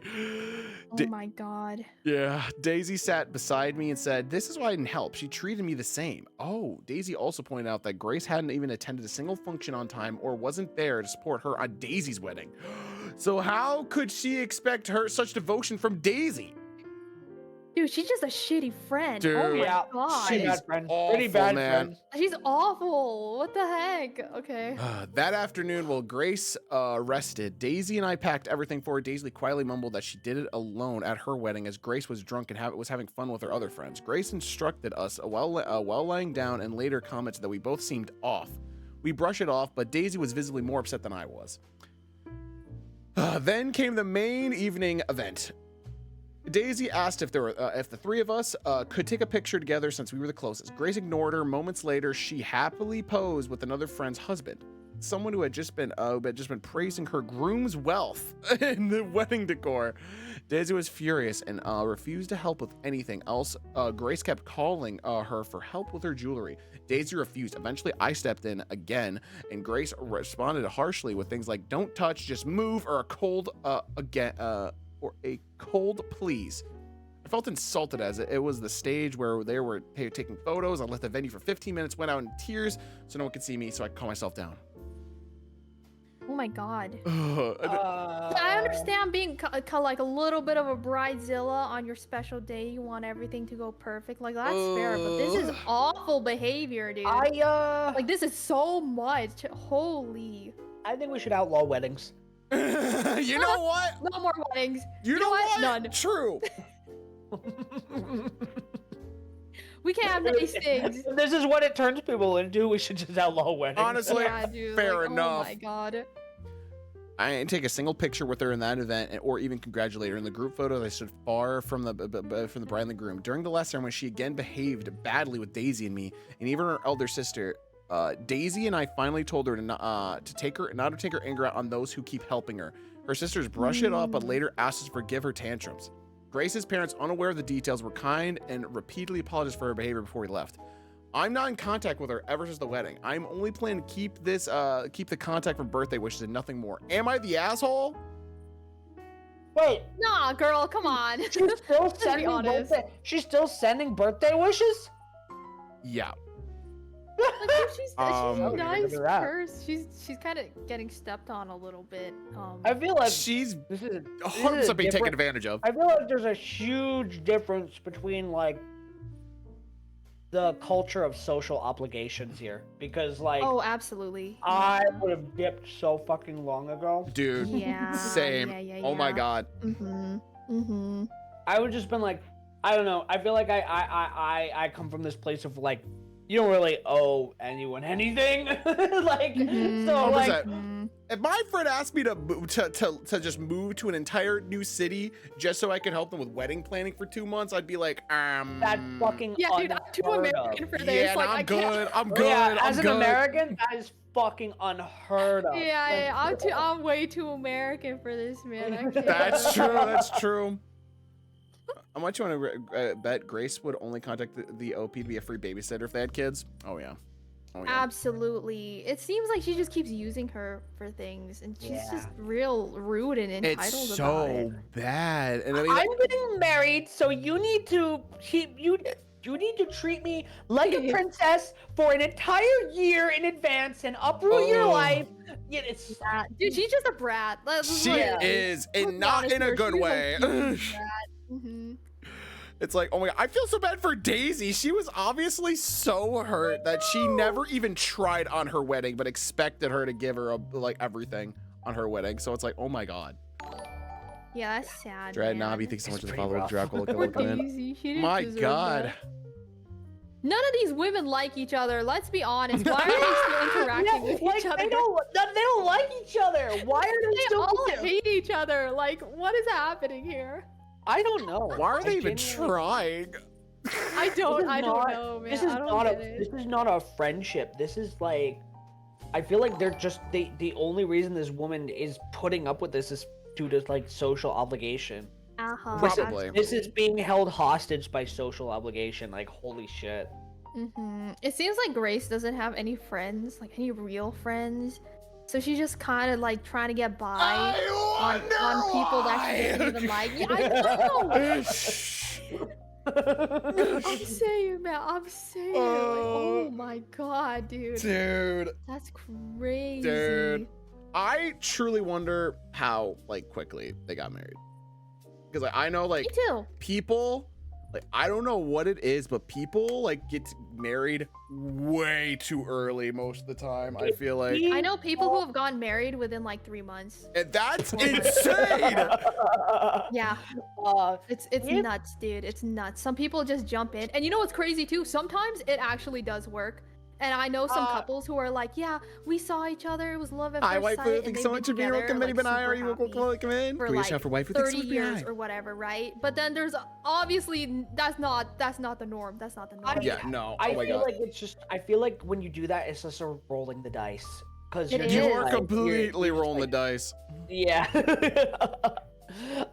Oh my God. Yeah, Daisy sat beside me and said, this is why I didn't help. She treated me the same. Oh, Daisy also pointed out that Grace hadn't even attended a single function on time or wasn't there to support her on Daisy's wedding. So how could she expect such devotion from Daisy? Dude, she's just a shitty friend. Dude. Oh my Yeah, God. she's She's bad friend. awful, Pretty bad man. friend. She's awful. What the heck? Okay. That afternoon, while Grace rested, Daisy and I packed everything for her. Daisy quietly mumbled that she did it alone at her wedding as Grace was drunk and was having fun with her other friends. Grace instructed us while lying down and later commented that we both seemed off. We brushed it off, but Daisy was visibly more upset than I was. Then came the main evening event. Daisy asked if the 3 of us could take a picture together since we were the closest. Grace ignored her. Moments later, she happily posed with another friend's husband, someone who had just been praising her groom's wealth in the wedding decor. Daisy was furious and refused to help with anything else. Grace kept calling her for help with her jewelry. Daisy refused. Eventually, I stepped in again, and Grace responded harshly with things like "Don't touch, just move," or a cold please. I felt insulted as it was the stage where they were taking photos. I left the venue for 15 minutes, went out in tears so no one could see me, so I calmed myself down. Oh my god. Uh, I understand being like a little bit of a bridezilla on your special day. You want everything to go perfect. Like that's fair, but this is awful behavior, dude. Like this is so much. Holy. I think we should outlaw weddings. You know what? No more weddings. You know what? None. True. We can't have nice things. If this is what it turns people into, we should just outlaw weddings. Honestly, Yeah, dude. fair like, enough. Oh my god. I didn't take a single picture with her in that event, or even congratulate her. In the group photos, I stood far from the bride and the groom. During the last ceremony, she again behaved badly with Daisy and me, and even her elder sister. Daisy and I finally told her not to take her anger out on those who keep helping her. Her sisters brush it off, but later asked us to forgive her tantrums. Grace's parents, unaware of the details, were kind and repeatedly apologized for her behavior before we left. I'm not in contact with her ever since the wedding. I'm only planning to keep the contact for birthday wishes and nothing more. Am I the asshole? Wait, Nah, girl, come on. she's still Let's be sending honest. She's still sending birthday wishes? Yeah. Like, dude, she's Um, a Look nice at that. person. She's kind of getting stepped on a little bit. I feel like She's this is 100% being taken different- advantage of. I feel like there's a huge difference between like the culture of social obligations here, because like Oh, absolutely. I would have dipped so fucking long ago. Dude. Yeah. Same. Yeah. Oh my god. Mhm. Mhm. I would just been like, I don't know. I feel like I come from this place of like, you don't really owe anyone anything. Like, Mhm. so like, 100%. Mhm. If my friend asked me to just move to an entire new city just so I could help them with wedding planning for 2 months, I'd be like, that's fucking Yeah, dude, I'm too unheard of. American for this. yeah, like, I'm I good. can't. I'm good. Yeah, as I'm an good. American, that is fucking unheard of. Yeah, I'm way too American for this, man. I can't. That's true. That's true. How much you want to bet Grace would only contact the OP to be a free babysitter if they had kids? Oh yeah. Oh yeah. Absolutely. It seems like she just keeps using her for things, and she's Yeah. just real rude and entitled It's about so it. bad. And I mean, I'm getting married, so you need to keep you need to treat me like a princess for an entire year in advance and uproot your Oh. life. Yeah, it's Dude, she's just a brat. she Yeah. is, Let's and be not honest in a here, good she's way. Mhm. It's like, oh my god, I feel so bad for Daisy. She was obviously so hurt that she never even tried on her wedding, but expected her to give her like everything on her wedding. So it's like, oh my god. Yeah, that's sad. Dread man. Nabi, thanks so much for the pretty follow. rough. Dracula, Poor come in. Daisy, she didn't My deserve god. that. None of these women like each other. Let's be honest. Why are they still interacting with like, each other? they don't like each other. Why are they They still all together? hate each other. Like, what is happening here? I don't know. Why are they I even genuinely- trying? I don't is don't not- know, man. This is I don't not get a it. this is not a friendship. This is like, I feel like they're just the only reason this woman is putting up with this is due to like social obligation. Uh-huh. Probably. This is being held hostage by social obligation. Like, holy shit. It seems like Grace doesn't have any friends, like any real friends. So she's just kind of like trying to get by on people that she doesn't even like. Yeah, I know. I'm saying, man. I'm saying. Like, oh my god, dude. Dude, That's crazy. Dude. I truly wonder how like quickly they got married. Because like, I know like Me too. people, like I don't know what it is, but people like get married way too early most of the time. I feel like, I know people who have gotten married within like 3 months. and that's insane. Yeah, it's Yeah. nuts, dude. It's nuts. Some people just jump in, and you know what's crazy too? Sometimes it actually does work. And I know some couples who are like, yeah, we saw each other. It was love at Hi, first waifu. sight. and Thanks they've so been much for being together, welcome. like, Benny Benai, are super you happy welcome in? for Please like shout for waifu. 30 Thanks so much for years being or whatever, right? But then there's obviously that's not the norm. That's not the norm. Yeah, no. I Oh my feel god. like it's just. I feel like when you do that, it's just sort of rolling the dice. Because It You is. are completely rolling the dice. Yeah.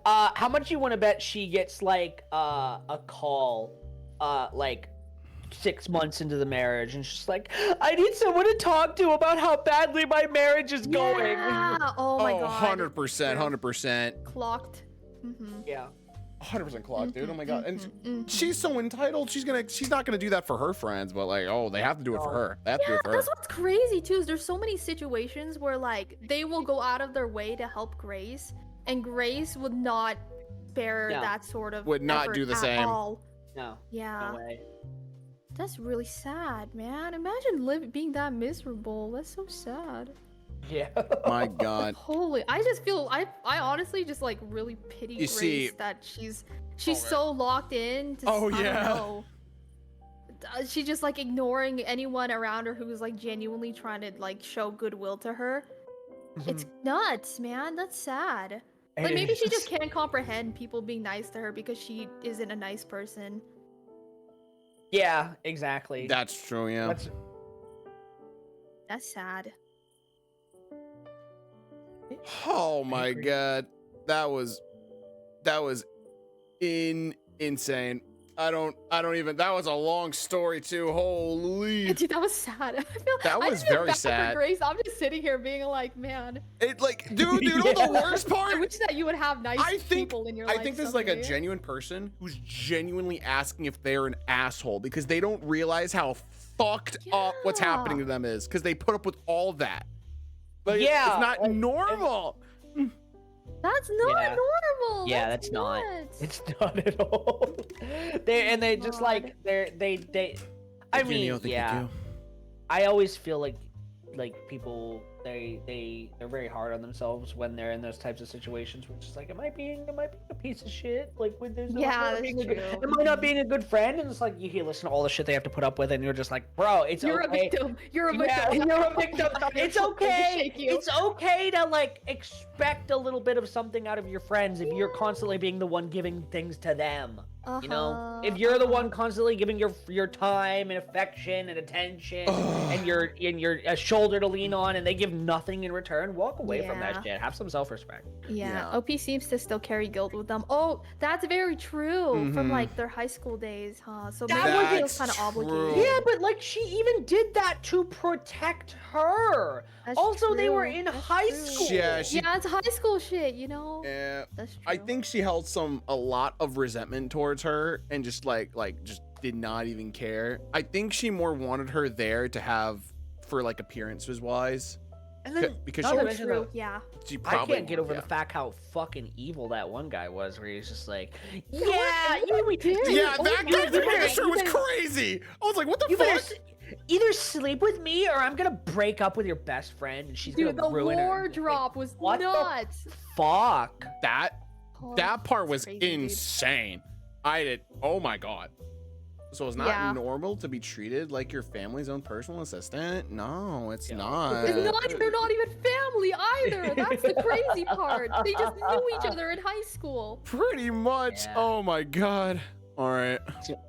How much you want to bet she gets like a call, like 6 months into the marriage, and she's like, "I need someone to talk to about how badly my marriage is going." Yeah. Oh my god. 100%, 100%. Clocked. Mm-hmm. Yeah. 100% clock, dude. Oh my god. And Mhm. she's so entitled. She's not gonna do that for her friends, but like, oh, they have to do it for her. They have to do Yeah, it for her. that's what's crazy too. Is there's so many situations where like they will go out of their way to help Grace, and Grace would not bear No. that sort of Would not effort do the at same. all. No. Yeah, No way. that's really sad, man. Imagine being that miserable. That's so sad. Yeah. My god. Holy, I just feel I honestly just like really pity You Grace see- that she's Oh, so locked in. To, Oh, I don't yeah. know. She's just like ignoring anyone around her who's like genuinely trying to like show goodwill to her. It's nuts, man. That's sad. Like maybe she just can't comprehend people being nice to her because she isn't a nice person. Yeah, exactly. That's true, yeah. That's- That's sad. Oh my agree. god. That was insane. I don't even, that was a long story too. Holy. Dude, that was sad. That I was just feel very bad for sad. Grace. I'm just sitting here being like, man, It like, dude, you know the worst I part? wish that you would have nice I think people in your life. I think this is like a someday. genuine person who's genuinely asking if they're an asshole because they don't realize how fucked up what's happening to them is because they put up with all that. But Yeah, it's not like, normal. That's not Yeah. normal. Yeah, that's not. nuts. It's not at all. They just God. like they. I Thank you, mean, Neil. Thank you, yeah. Neil. I always feel like people they're very hard on themselves when they're in those types of situations, which is like, am I being a piece of shit? Like when there's Yeah, that's being a good, true. am I not being a good friend? And it's like you listen to all the shit they have to put up with, and you're just like, bro, it's You're okay. a victim. You're a Yeah, victim. you're a victim. It's okay. Shake you. It's okay to like expect a little bit of something out of your friends if you're constantly being the one giving things to them. You know, if you're the one constantly giving your time and affection and attention and you're a shoulder to lean on, and they give nothing in return, walk away from that Yeah. shit. Have some self-respect. Yeah, Yeah. OP seems to still carry guilt with them. Oh, that's very true from Mhm. like their high school days, huh? So That maybe was he feels kind of true. obligated. Yeah, but like she even did that to protect her. That's Also, they were true. in That's high true. school. Yeah, she- Yeah, it's high school shit, you know. Yeah. That's true. I think she held a lot of resentment towards her and just just did not even care. I think she more wanted her there to have for like appearances wise. And then Because not she to Oh, mention true. that- Yeah. She I probably can't get over yeah. the fact how fucking evil that one guy was, where he's just like, Yeah, yeah, what we did. Yeah, Oh that my guy God. that shirt was You better- crazy. I was like, what the you better fuck? either sleep with me or I'm gonna break up with your best friend and she's Dude, the gonna ruin her. war drop was what the nuts. Fuck. That Oh, part that's was crazy, dude. insane. Oh my god. So it's not Yeah. normal to be treated like your family's own personal assistant? No, it's Yeah. not. It's not. They're not even family either. That's the crazy part. They just knew each other in high school. Pretty much. Yeah. Oh my god. All right.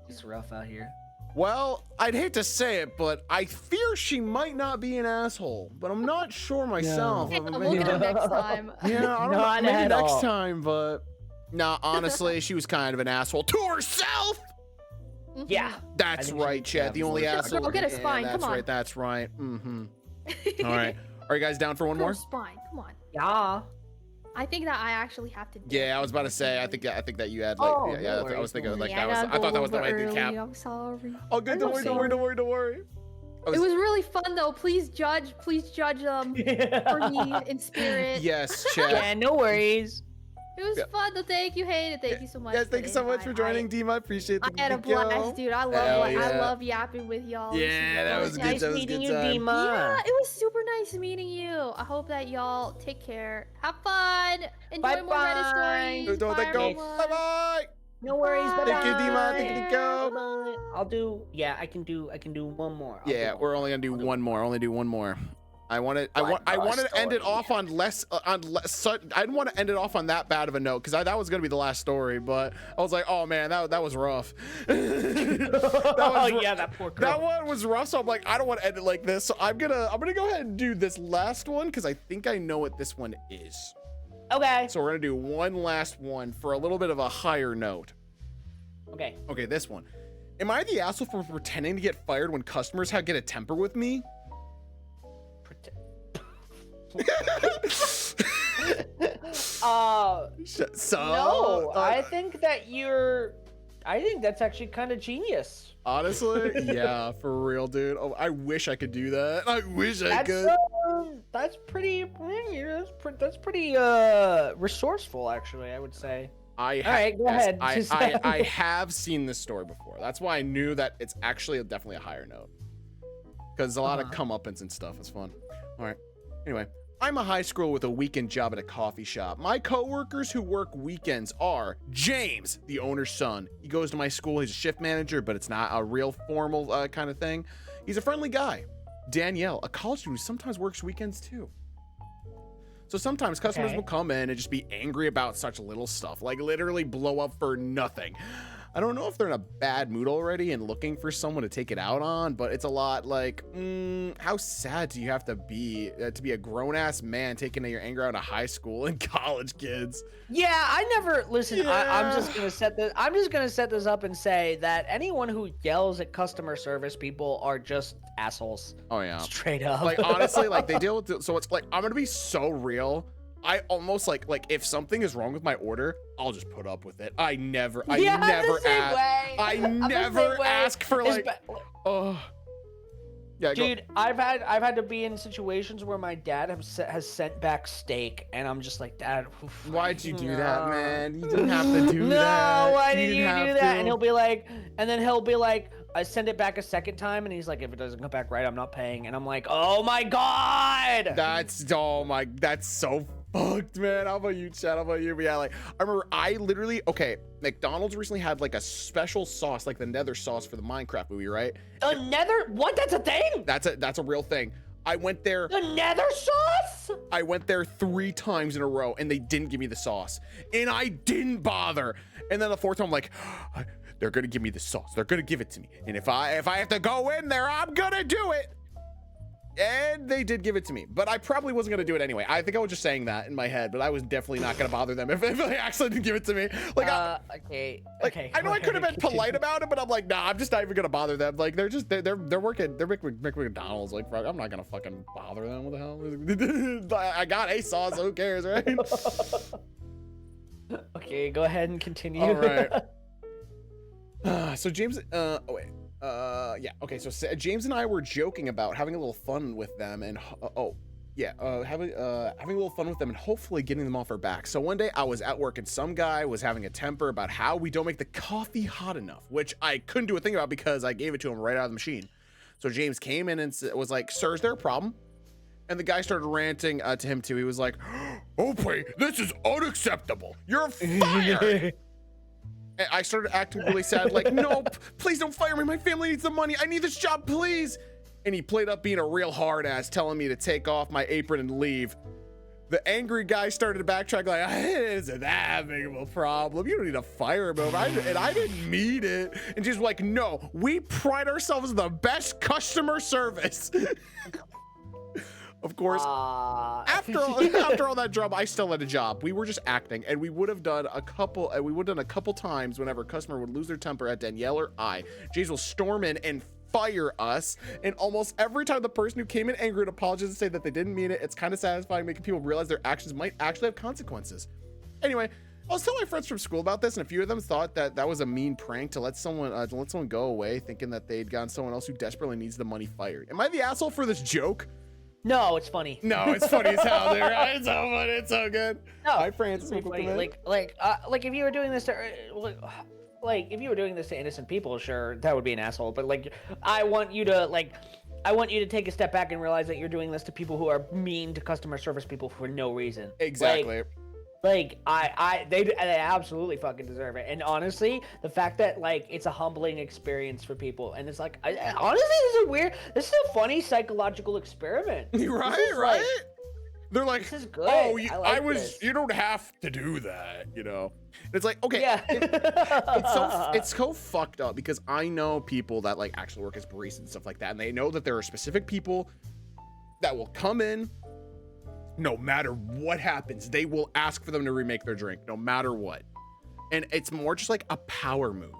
It's rough out here. Well, I'd hate to say it, but I fear she might not be an asshole, but I'm not sure myself. Yeah, I'm we'll get maybe- them next time. Yeah, I don't Not know. Maybe at next all. time, but nah, honestly, she was kind of an asshole to herself. Mhm. Yeah. That's think she- right, Chad. yeah, The only girl, asshole. get a Yeah, spine, That's come on. right. That's right. Mm-hmm. All right. Are you guys down for one Girl more? spine. Come on. Yeah. I think that I actually have to. do Yeah, it I was about to say. I think that you had like. Oh, yeah, no I worries, was thinking no like Yeah, that was. gotta I thought go that was the over right early, cap. I'm sorry. Oh, good. Don't worry. Don't worry. Don't worry. Don't worry. I It was really fun though. Please judge them for me in spirit. Yes, Chad. Yeah, no worries. It was Yeah. fun though. Thank you, Hayden. Thank you so much. Yes, for thank you the so much for invite. joining, Dima. I appreciate I the had a video. blast, dude. I Hell love yeah. I love yapping with y'all. It was Yeah, super that fun. was good. Nice That was meeting good you, time. Dima. Yeah, it was super nice meeting you. I hope that y'all take care. Have fun. Enjoy more Reddit Bye-bye. stories. Don't let go. Bye, Bye bye. No worries. Bye. Bye-bye. Thank you, Dima. Thank you, Nico. Bye-bye. I'll do. Yeah, I can do one more. I'll Yeah, do we're one. only gonna do one more. Only do one more. I wanted One to end it story. off on less I didn't want to end it off on that bad of a note because that was gonna be the last story, but I was like, oh man, that was rough. That Oh was ru- yeah, that poor girl. That one was rough, so I'm like, I don't want to end it like this. So I'm gonna go ahead and do this last one because I think I know what this one is. Okay. So we're gonna do one last one for a little bit of a higher note. Okay. Okay, this one. Am I the asshole for pretending to get fired when customers get a temper with me? So No, I think that's actually kind of genius. honestly, yeah, for real, dude. Oh, I wish I could do that. I wish I could. That's pretty. That's pretty resourceful, actually. I would say. All right, go ahead. I have seen this story before. That's why I knew that it's actually definitely a higher note. Because a lot of comeuppance and stuff is fun. All right. Anyway, I'm a high schooler with a weekend job at a coffee shop. My coworkers who work weekends are James, the owner's son. He goes to my school. He's a shift manager, but it's not a real formal kind of thing. He's a friendly guy. Danielle, a college student who sometimes works weekends too. So sometimes customers will come in and just be angry about such little stuff, like literally blow up for nothing. I don't know if they're in a bad mood already and looking for someone to take it out on, but it's a lot like, how sad do you have to be a grown-ass man taking your anger out of high school and college kids? Yeah, I never listen. Yeah. I'm just gonna set this up and say that anyone who yells at customer service people are just assholes. Oh yeah, Straight up. like honestly, like they deal with it, so it's like I'm gonna be so real. I almost like if something is wrong with my order, I'll just put up with it. I never ask for like, oh, yeah, dude. I've had to be in situations where my dad has sent back steak, and I'm just like, Dad, why'd you do that, man? You didn't have to do that. No, why did you do that? And he'll be like, I send it back a second time, and he's like, if it doesn't come back right, I'm not paying. And I'm like, oh my god. That's so fucked, man. How about you, Chad? How about you? But yeah, like I remember McDonald's recently had like a special sauce, like the Nether sauce for the Minecraft movie, right? The Nether? What? That's a thing? That's a real thing. I went there. The Nether sauce? I went there 3 times in a row and they didn't give me the sauce. And I didn't bother. And then the 4th time I'm like, they're gonna give me the sauce. They're gonna give it to me. And if I have to go in there, I'm gonna do it. And they did give it to me, but I probably wasn't gonna do it anyway. I think I was just saying that in my head, but I was definitely not gonna bother them if they actually didn't give it to me. Like, okay. I know I could have been polite about it, but I'm like, nah, I'm just not even gonna bother them. Like, they're working, they're McDonald's. Like, I'm not gonna fucking bother them. What the hell? I got a sauce. Who cares, right? Okay, go ahead and continue. All right. So James, yeah, okay, so James and I were joking about having a little fun with them and having a little fun with them and hopefully getting them off our back. So one day I was at work and some guy was having a temper about how we don't make the coffee hot enough, which I couldn't do a thing about because I gave it to him right out of the machine. So James came in and was like, "Sir, is there a problem?" And the guy started ranting to him too. He was like, "Oh, boy, this is unacceptable. You're fired." And I started acting really sad, like, "No, please don't fire me. My family needs the money. I need this job, please." And he played up being a real hard ass, telling me to take off my apron and leave. The angry guy started to backtrack, like, "It isn't that big of a problem. You don't need to fire him over." And I didn't mean it. And just like, "No, we pride ourselves on the best customer service." Of course, after all that drama, I still had a job. We were just acting, and we would have done a couple times whenever a customer would lose their temper at Danielle or I. James will storm in and fire us, and almost every time the person who came in angry would apologize and say that they didn't mean it. It's kind of satisfying, making people realize their actions might actually have consequences. Anyway, I was telling my friends from school about this, and a few of them thought that was a mean prank to let someone go away, thinking that they'd gotten someone else who desperately needs the money fired. Am I the asshole for this joke? No, it's funny. No, it's funny as hell, dude. Right? It's so funny. It's so good. No, hi, Francis. it's funny. Like if you were doing this to, if you were doing this to innocent people, sure, that would be an asshole. But like, I want you to take a step back and realize that you're doing this to people who are mean to customer service people for no reason. Exactly. They absolutely fucking deserve it. And honestly, the fact that like it's a humbling experience for people, and it's like, honestly, this is a funny psychological experiment. Right, right. They're like, this is good. "Oh, you don't have to do that," you know. And it's like, okay, yeah. it's so fucked up because I know people that like actually work as baristas and stuff like that, and they know that there are specific people that will come in. No matter what happens, they will ask for them to remake their drink, no matter what. And it's more just like a power move.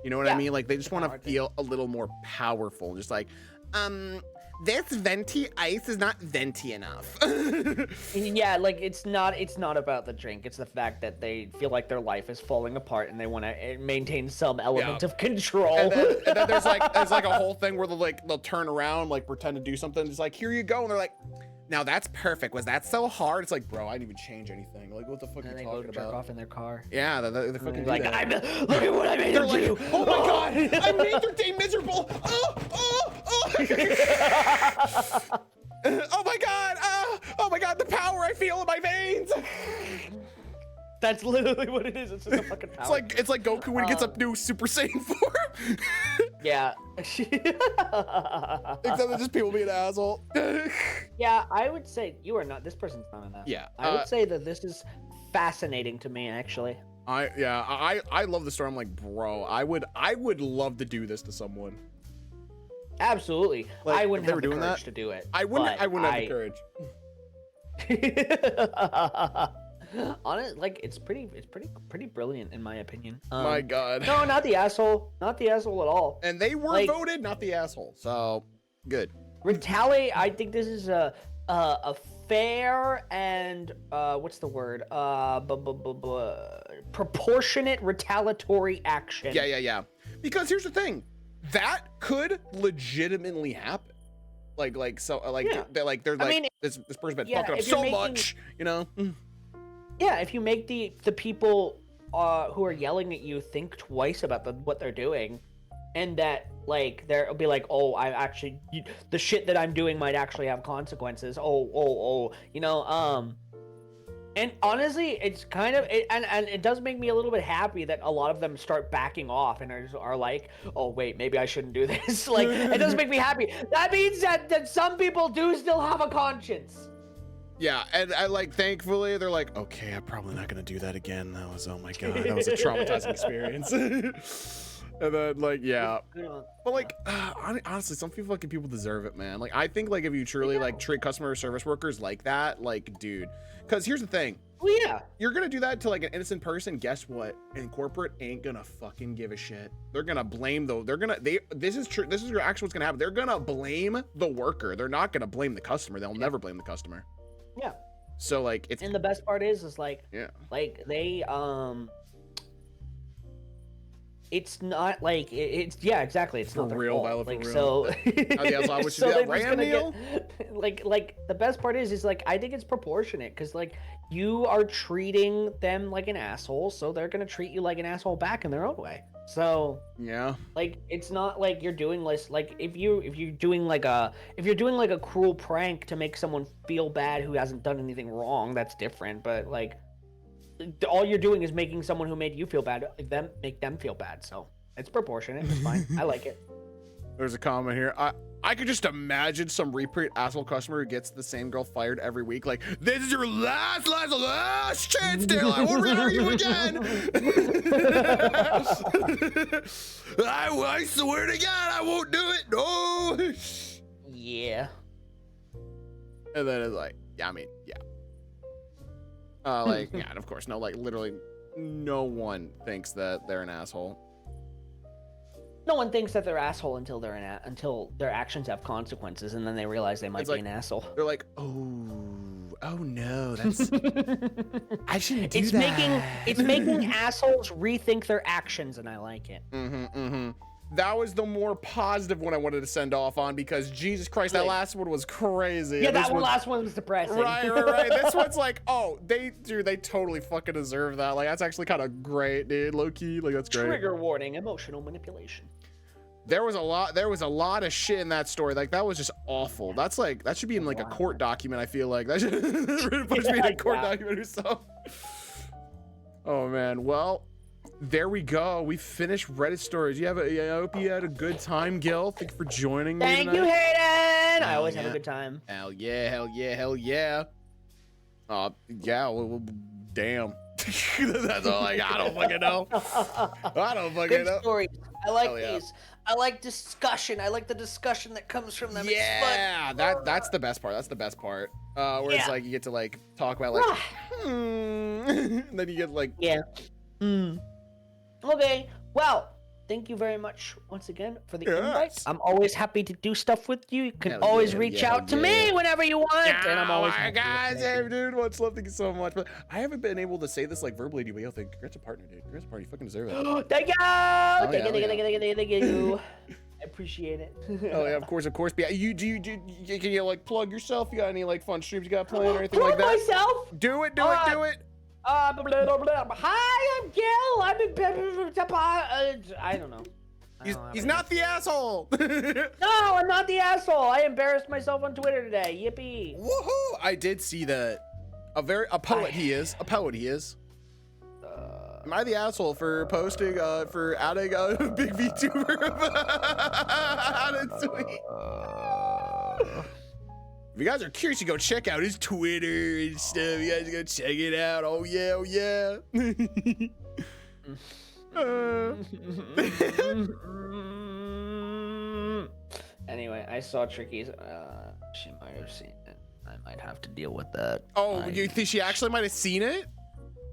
You know what I mean? Like they just want to feel a little more powerful. Just like, this venti ice is not venti enough. Yeah, like it's not about the drink. It's the fact that they feel like their life is falling apart and they want to maintain some element of control. And then there's like a whole thing where they'll turn around, like pretend to do something. It's like, here you go, and they're like, now that's perfect. Was that so hard? It's like, bro, I didn't even change anything. Like, what the fuck are you talking jerk about? off in their car. Yeah, they're fucking Like, do that. look at what I made They're them like, do. oh my god, I made their day miserable. Oh, oh, oh. Oh my god, oh my god, the power I feel in my veins. That's literally what it is. It's just a fucking power. It's like Goku when he gets up new Super Saiyan form. Yeah. Except it's just people being an asshole. Yeah, I would say you are not. This person's not an asshole. Yeah, I would say that this is fascinating to me, actually. I love the story. I'm like, bro, I would love to do this to someone. Absolutely. Like, I wouldn't if they have were the doing courage that, to do it. I wouldn't have the courage. Honest, like it's pretty brilliant in my opinion. My god. No, not the asshole. Not the asshole at all. And they were Like- voted, not the asshole. So good. Retaliate. I think this is a fair and what's the word? Proportionate retaliatory action. Yeah. Because here's the thing, that could legitimately happen. Yeah. They're like, I mean, this person's been yeah, fucking up if you're so making- much, you know. Yeah, if you make the people who are yelling at you think twice about what they're doing, and that like they'll be like, oh, the shit that I'm doing might actually have consequences. You know. And honestly, it's kind of and it does make me a little bit happy that a lot of them start backing off and are like, oh wait, maybe I shouldn't do this. Like, it does make me happy. That means that some people do still have a conscience. Yeah, and I like, thankfully, they're like, okay, I'm probably not gonna do that again. That was, oh my god, that was a traumatizing experience. And then, like, yeah, but like, honestly, some fucking people deserve it, man. Like, I think, like, if you truly like treat customer service workers like that, like, dude, because here's the thing. Well, yeah. You're gonna do that to like an innocent person. Guess what? In corporate, ain't gonna fucking give a shit. They're gonna blame though. This is true. This is actually what's gonna happen. They're gonna blame the worker. They're not gonna blame the customer. They'll never blame the customer. Yeah. So like, it's And the best part is like, yeah. like they it's not like it's yeah, exactly. It's not their real, fault. Violet, Like, for so, I would so do they're that just gonna Ram get, like the best part is like I think it's proportionate because like you are treating them like an asshole, so they're gonna treat you like an asshole back in their own way. So Yeah. like it's not like you're doing this like if you're doing like a cruel prank to make someone feel bad who hasn't done anything wrong, that's different. But like all you're doing is making someone who made you feel bad make them feel bad. So it's proportionate. It's fine. I like it. There's a comment here. I could just imagine some repeat asshole customer who gets the same girl fired every week. Like, this is your last chance, Dale. I won't rehire you again. I swear to God, I won't do it. No. Yeah. And then it's like, yeah, I mean, yeah. Like, yeah, and of course, no, like, literally, no one thinks that they're an asshole. No one thinks that they're asshole until until their actions have consequences, and then they realize they might It's be like- an asshole. They're like, oh no, that's I shouldn't do It's that. making assholes rethink their actions, and I like it. That was the more positive one I wanted to send off on because Jesus Christ, that Good. last one was crazy. Yeah, And this that one's- last one was depressing. Right. This one's like, oh, they totally fucking deserve that. Like, that's actually kind of great, dude. Low key, like, that's great. Trigger warning: emotional manipulation. There was a lot of shit in that story. Like, that was just awful. That's like, that should be in like a court document. I feel like that should be in a court document or so. Oh man, well, there we go. We finished Reddit stories. I hope you had a good time, Gil. Thank you for joining me Thank tonight. you, Hayden. I Hell always have yeah. a good time. Hell yeah. Yeah, well, damn. That's all I got. I don't fucking know. I don't fucking Good know. stories. I like Hell yeah. these. I like discussion. I like the discussion that comes from them. Yeah, that's the best part. That's the best part. Where it's Yeah. like you get to like talk about like, and then you get like, Yeah. Okay. Well, thank you very much once again for the Yes. invite. I'm always happy to do stuff with you. You can Hell always yeah, reach hell out to yeah. me whenever you want, and I'm always my happy to God, thank you. dude, much love, thank you so much. But I haven't been able to say this like verbally to you, but yo, congrats to partner, dude. Congrats to partner, you fucking deserve it. Thank you! yeah, Thank you, oh, yeah. thank you. I appreciate it. Oh yeah, of course. But yeah, can you like plug yourself? You got any like fun streams you got planned or anything Plug like that? myself? Do it. Blah, blah, blah, blah. Hi, I'm Gil. I'm in I don't know. He's not the asshole. No, I'm not the asshole. I embarrassed myself on Twitter today. Yippee. Woohoo! I did see that. A poet he is. A poet he is. Am I the asshole for posting, for adding a big VTuber on a tweet? If you guys are curious, you go check out his Twitter and stuff. You guys go check it out. Oh yeah, oh yeah. Anyway, I saw Tricky's. She might have seen it. I might have to deal with that. Oh, you think she actually might have seen it?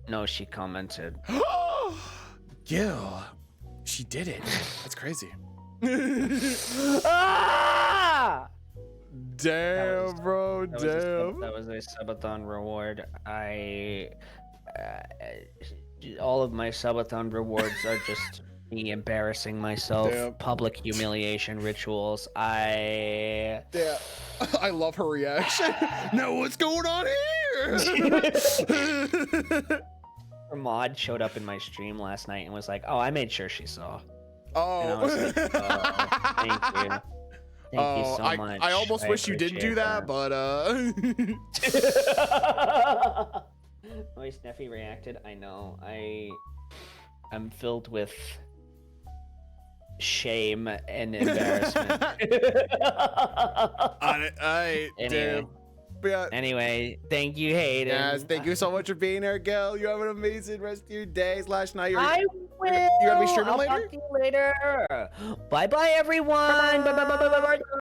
No, she commented. Gil, she did it. That's crazy. Ah! Damn, bro, damn. That was a subathon reward. All of my subathon rewards are just me embarrassing myself, Damn. public humiliation rituals. Yeah, I love her reaction. Now what's going on here? Mod showed up in my stream last night and was like, "Oh, I made sure she saw." Oh, And I was like, "Oh, thank you." Thank you so much. I almost wish you didn't do appreciate that, but The way Sneffy reacted, I know. I'm filled with shame and embarrassment. Damn. But yeah, Anyway, thank you, Hayden. yes, thank you so much for being here, Gil. You have an amazing rest of your day / night. I will. You gonna be streaming I'll later? talk to you later. Bye bye, everyone. Bye bye bye bye bye.